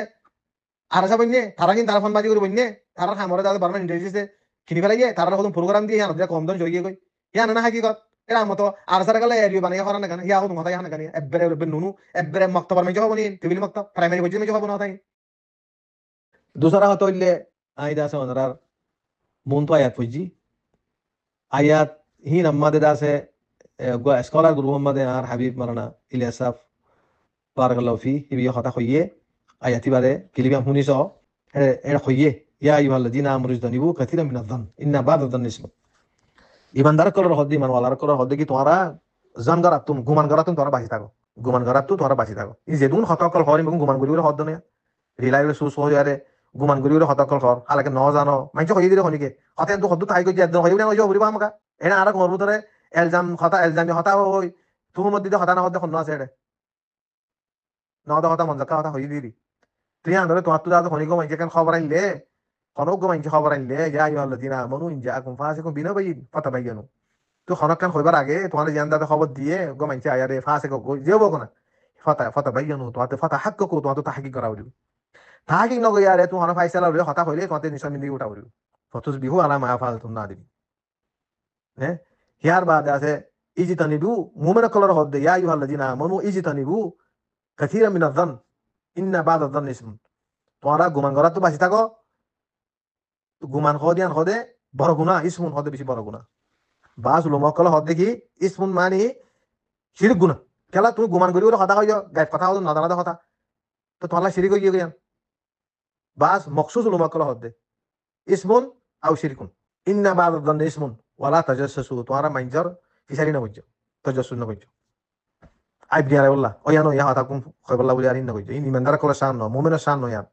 আর সব বন্যে তারা কিন তারা ফোন বাজি করি বন্যে তারা খামরে দাদে বারমান ইন্টারভিউতে কিনি ফেলাই গিয়ে তারা খুদ প্রোগ্রাম দিয়ে আনতে কম দাম জড়িয়ে কই ইয়া না হাকিকত এরা মতো আর সারা গেলে এরিও বানিয়ে করা না কেন ইয়া হতো মাথায় হানা কেন এবারে নুনু এবারে মক্তবার মেজো হবনি টেবিল মক্তব প্রাইমারি পর্যায়ে মেজো হবো না তাই दूसरा হতো ইলে আইদা আছে ওনার মন তো আয়াত ফুজি আয়াত হি নাম্মাদে দাসে স্কলার গ্রুপ মাদে আর হাবিব মারানা ইলিয়াসাফ বারাকাল্লাহু ফি হিবিয়া কথা কইয়ে আয়াতি বারে কিলিবাম হুনিস এর কইয়ে ইয়া আইয়ুহাল্লাযিনা আমানু ইজতানিবু কাসীরাম মিনাজ-যান ইন্না বা'দায-যান্নি ইসম ইমানদার করার হদ্দি মান ওয়ালার করার হদ্দি কি তোমরা জান গরাতুম গুমান গরাতুম তোমরা বাঁচি থাকো গুমান গরাতু তোমরা বাঁচি থাকো ই যেদুন হতাকল হরি মগুন গুমান গরিবর হদ্দ নেয়া রিলাইবল সুস হই আরে গুমান গরিবর হতাকল হর হালাকে ন জানো মাইছ কই দিলে হনিকে হতে তো হদ্দু তাই কই যে হই না হই হরিবা আমাকা এনা আর গরবু তরে এলজাম হতা এলজামি হতা হই তুমি মধ্যে হতা না হদ্দ খন্ন আছে এডে ন দা হতা মন জাকা হতা হই দিদি তুই আন্দরে তো আত্তু দাদা হনিকো মাইছে কেন খবর আইলে খনক মাইছে খবর আইলে ইয়া আইয়ুহাল্লাযিনা আমানু ইন জাআকুম ফাসিকুম বিনাবাইয়িন ফাতাবায়্যানু তো খনকান হইবার আগে তোমার জিয়ান দাদা খবর দিয়ে গো মাইছে আয়ারে ফাসিক যেও বকো না ফাতাবায়্যানু তো আতে ফাতা হাক্কু তো আতে তাহকিক করা হইলো তাহকিক নগো ইয়ারে তো হনা ফাইসালা হইলো হতা হইলে তোমাতে নিশান মিলি উঠা হইলো ফতুস বিহু আলা মা ফালতুম না দিবি হ্যাঁ হিয়ার বাদে আছে ইজিতানিবু মুমিনা কলর হদ্দে ইয়া আইয়ুহাল্লাযিনা আমানু ইজিতানিবু কাসীরাম মিনাজ-যান ইন্না বা'দায-যান্নি ইসম তোমরা গুমান করা তো বাঁচি থাকো গুমান হদিয়ান হদে বড় গুনাহ ইসমুন হদে বেশি বড় গুনাহ বাস উলামা কল হদে কি ইসমুন মানে শিরক গুনাহ কেলা তুমি গুমান করি ওর কথা কইও গায়ব কথা হলো না দানা কথা তো তোমরা শিরক হই গিয়া বাস মখসুস উলামা কল হদে ইসমুন আও শিরকুন ইন্না বা'দায-যান্নি ইসমুন ওয়ালা তাজাসসু তোমরা মাইনজর ফিসারি না হইছো তাজাসসুস না হইছো আইব দিয়া আল্লাহ ওয়ানো ইয়া হাতা কুম কইবল্লাহ বলি আরিন না হইছো ইন ইমানদার কল শান ন মুমিনের শান ন ইয়ার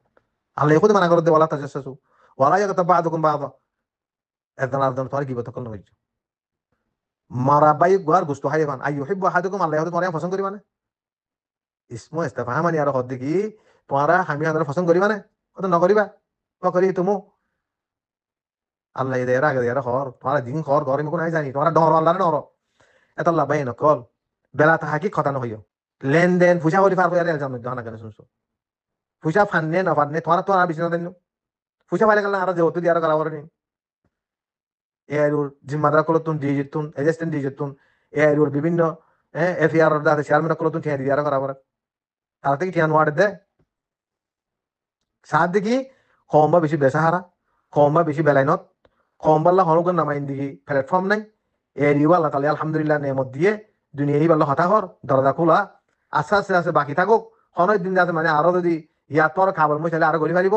আল্লাহ খুদ মানা করে দে ওয়ালা তাজাসসু ওয়ালা ইয়াগতা বা'দুকুম বা'দা এদান আদন তোর কি বতকল না হইছো মারা বাই গোয়ার গুস্ত হাইবান আইয়ুহিব্বু আহাদুকুম আল্লাহ হতে তোমরা পছন্দ করি মানে ইসমু ইস্তিফহামানি আর হদ্দি কি তোমরা হামি আদর পছন্দ করি মানে কত ন করিবা করি তুমি আল্লাহ এদের আগে এরা খর তোমার দিন খর ঘরে মুখ নাই জানি তোমার ডর আল্লাহ ডর এত আল্লাহ বাই নকল বেলা থাকি খতানো হইও লেনদেন পয়সা করি পার করে জানো জানা কেন শুনছো পয়সা ফান্নে না ফান্নে তোমার তো আর বেশি না দেন পয়সা পাইলে গেলে আর যেহেতু দিয়ে করা করে নি এর জিম্মাদার করো তুমি দিয়ে যেতুন এজেন্ট দিয়ে যেতুন এর বিভিন্ন এফআইআর দাতে চেয়ারম্যান করো তুমি দিয়ে করা করে তার থেকে টিয়ান ওয়ার্ড দে সাত দেখি কম বা বেশি বেসাহারা কম বা বেশি বেলাইনত কম বাল্লা হরকের নামাইন দিকে প্ল্যাটফর্ম নাই এরিও আল্লাহ তালা আলহামদুলিল্লাহ নেমত দিয়ে দুনিয়াই বাল্লা হতা হর দরজা খোলা আস্তে আস্তে আস্তে বাকি থাকুক হনের দিন যাতে মানে আরো যদি ইয়াত পর খাবার মই চাইলে আরো গড়ি ফারিব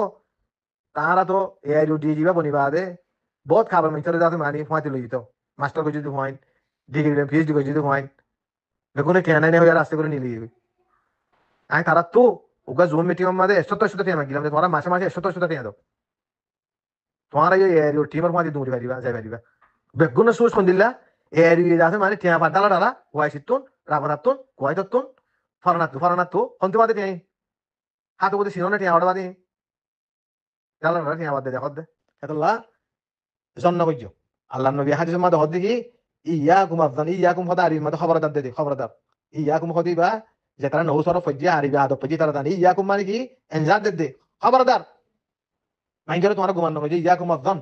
তাহারা তো এরিও দিয়ে যাবা বনিবা দে বহুত খাবার মিটারে যাতে মানে ফুয়াতে লই যেত মাস্টার করে যদি হয় ডিগ্রি পিএইচডি করে যদি হয় বেগুনে কেনাই নেই হয়ে রাস্তা করে নিয়ে যাবে আই তারা তো ওকে জুম মিটিং মধ্যে 100 টিয়া মাগিলাম তোমরা মাসে মাসে 100 টিয়া দাও তোমার এই টিমের মধ্যে দৌড়ি পারিবা যাই পারিবা বেগুন সুস কোন দিলা এই আছে মানে টিয়া পাতালা ডালা ওয়াই সিতুন রাবনাতুন কোয়াই ততুন ফরনাতু হন্তে বাদে টিয়াই হাতে বদে সিরনে টিয়া অর্ডার বাদে ডালা ডালা টিয়া বাদে দেখো দে এতলা জন্ন কইছো আল্লাহর নবী হাদিসের মধ্যে হদ দেখি ইয়াকুম আযযান ইয়াকুম ফাদারি মধ্যে খবরদার দে খবরদার ইয়াকুম খদিবা যে তারা নৌ সরফ ফজ্জি আরিবা আদব ফজ্জি তারা জানি ইয়াকুম মানে কি এনজার দে খবরদার মাইন করে তোমার গুমান নয় যে ইয়াকুম আযযান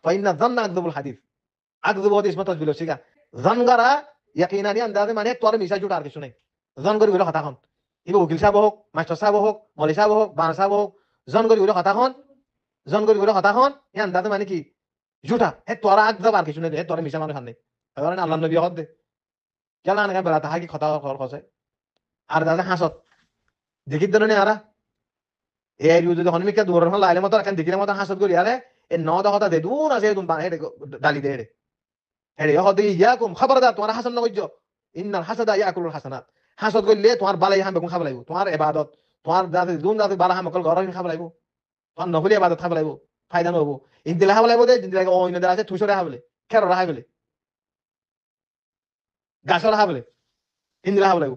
ফাইন্না যান্না আকযুবুল হাদিস আকযুব হাদিস মত বিল শিকা জানগারা ইয়াকিনানি আন্দাজে মানে তোর মিশা জুট আর কিছু নাই জন করি হলো কথা হন ইবো উকিল সাহেব হোক মাস্টার সাহেব হোক মলি সাহেব হোক বান সাহেব হোক জন করি হলো কথা হন জন করি হলো কথা হন এই আন্দাজে মানে কি জুটা হে তোরা আকযুব আর কিছু নাই হে তোর মিশা মানুষ নাই কারণ আল্লাহর নবী হদ দে কেলা না বেলা তাহা কি কথা খর খসে আর দাদা হাসত দেখি দনে আরা এই যদি হনমিকা দূর হল আইলে মত এখন দেখিলে মত হাসত করি আরে এ ন দা কথা দে দূর আছে তুমি হেডে ডালি দে হেডে হেডে হদ ইয়াকুম খবরদার তোমার হাসান ন কইছো ইন্নাল হাসাদা ইয়াকুলুল হাসানাত হাসত কইলে তোমার বালাই হাম বেগুন খাব লাগবো তোমার ইবাদত তোমার দাতে দুন দাতে বালা হাম কল ঘর খাব লাগবো তোমার নফলি ইবাদত খাব লাগবো ফায়দা নহবো ইনদিলা খাব লাগবো দে ইনদিলা ও ইন দা আছে তুসরে হাবলে খের রাহাই বলে গাছর হাবলে ইনদিলা খাব লাগবো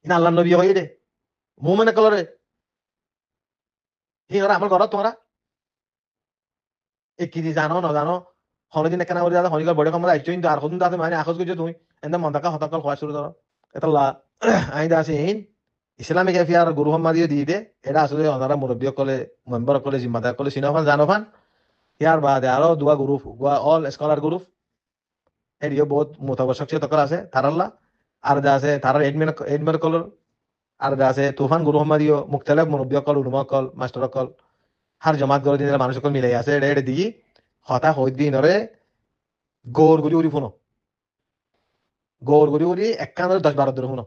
ইন আল্লাহর নবী হই দে মুমিন কলরে হিংরা আমল করো তোমরা এই কি জানো না জানো হনদিন কেন করে দাদা হনিকার বড় কমরা আইছো কিন্তু আর হদুন দাদা মানে আখজ গজে তুমি এন্দা মন্দাকা হতাকল খোয়া শুরু করো এতলা আইদা আছে ইন ইসলামিক এফআইআর গুরু হাম্মাদিও দিয়ে দে এটা আসলে ওনারা মুরব্বী কলে মেম্বার কলে জিম্মাদার কলে সিনোফান জানোফান ইয়ার বাদে আরো দুয়া গ্রুপ অল স্কলার গ্রুপ এরিও বহুত মোতাবসক তকর আছে তারাল্লাহ আর যা আছে তারার এডমিন কলর আর যা আছে তুফান গুরু হাম্মাদিও মুখতালিফ মুরব্বী কল উলমা কল মাস্টার কল হার জমাত করে দিন মানুষ সকল মিলাই আছে এটা দিই হতা হই দিন রে গৌর গুলি উড়ি ফুনো গৌর গুলি উড়ি একখান 10-12 ধরে ফুনো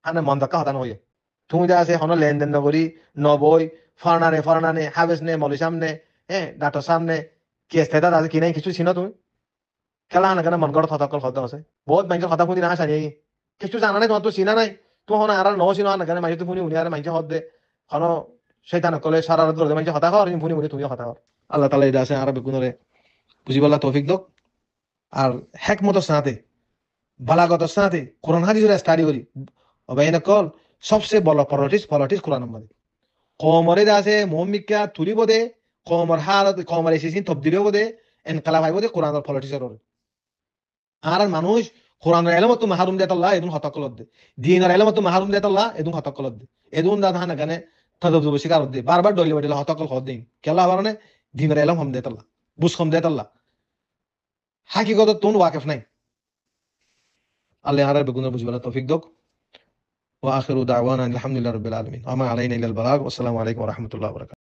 হানে মন দেখা হতা নয় তুমি যা আছে হন লেনদেন নগরী নবই ফরনানে হাবেস নে মলি সামনে ডাক্তার সামনে কেস থেতা আছে কি নাই কিছু ছিল তুমি খেলা না কেন মন গড় হতা কল হতা আছে বহুত ব্যাংকের হতা ফুনি না সানি কিছু জানা নাই তোমার তো চিনা নাই তো হন আর ন চিনা না কেন মাইছে তো ফুনি উনি আর মাইছে হদ দে হন শয়তান কলে সারা রাত করে মাইছে হতা কর ফুনি ফুনি তুমি হতা কর আল্লাহ তাআলা এটা আছে আরবে গুনরে বুঝিবাল্লাহ তৌফিক দক আর হিকমতের সাথে বালাগতের সাথে কোরআন হাদিসের স্টাডি করি অবাইনা কল সবচেয়ে বড় পলিটিক্স কোরআন মধ্যে কমরে আছে মুমিকা তুলি বদে কমর হালত কমর এসেছিন তবদিল বদে ইনকিলাব হয় বদে কোরআনের পলিটিক্সের আর মানুষ কোরআনের ইলমত মাহরুম দেত আল্লাহ এদুন হতাকলত দে দ্বীনের ইলমত মাহরুম দেত আল্লাহ এদুন হতাকলত দে এদুন দা ধানা গানে তদবজব শিকার দে বারবার ডলি বডিলা হতাকল হদ দিন কেলা বারনে দ্বীনের ইলম হম দেত আল্লাহ বুঝ হম দেত আল্লাহ হাকিকত তুন ওয়াকিফ নাই আল্লাহ আর বেগুনের বুঝবালা তৌফিক দক ওয়া আখিরু দাওয়ানা আলহামদুলিল্লাহি রাব্বিল আলামিন আমা আলাইনা ইল্লাল বালাগ ওয়া আসসালামু আলাইকুম ওয়া রাহমাতুল্লাহি ওয়া বারাকাতুহু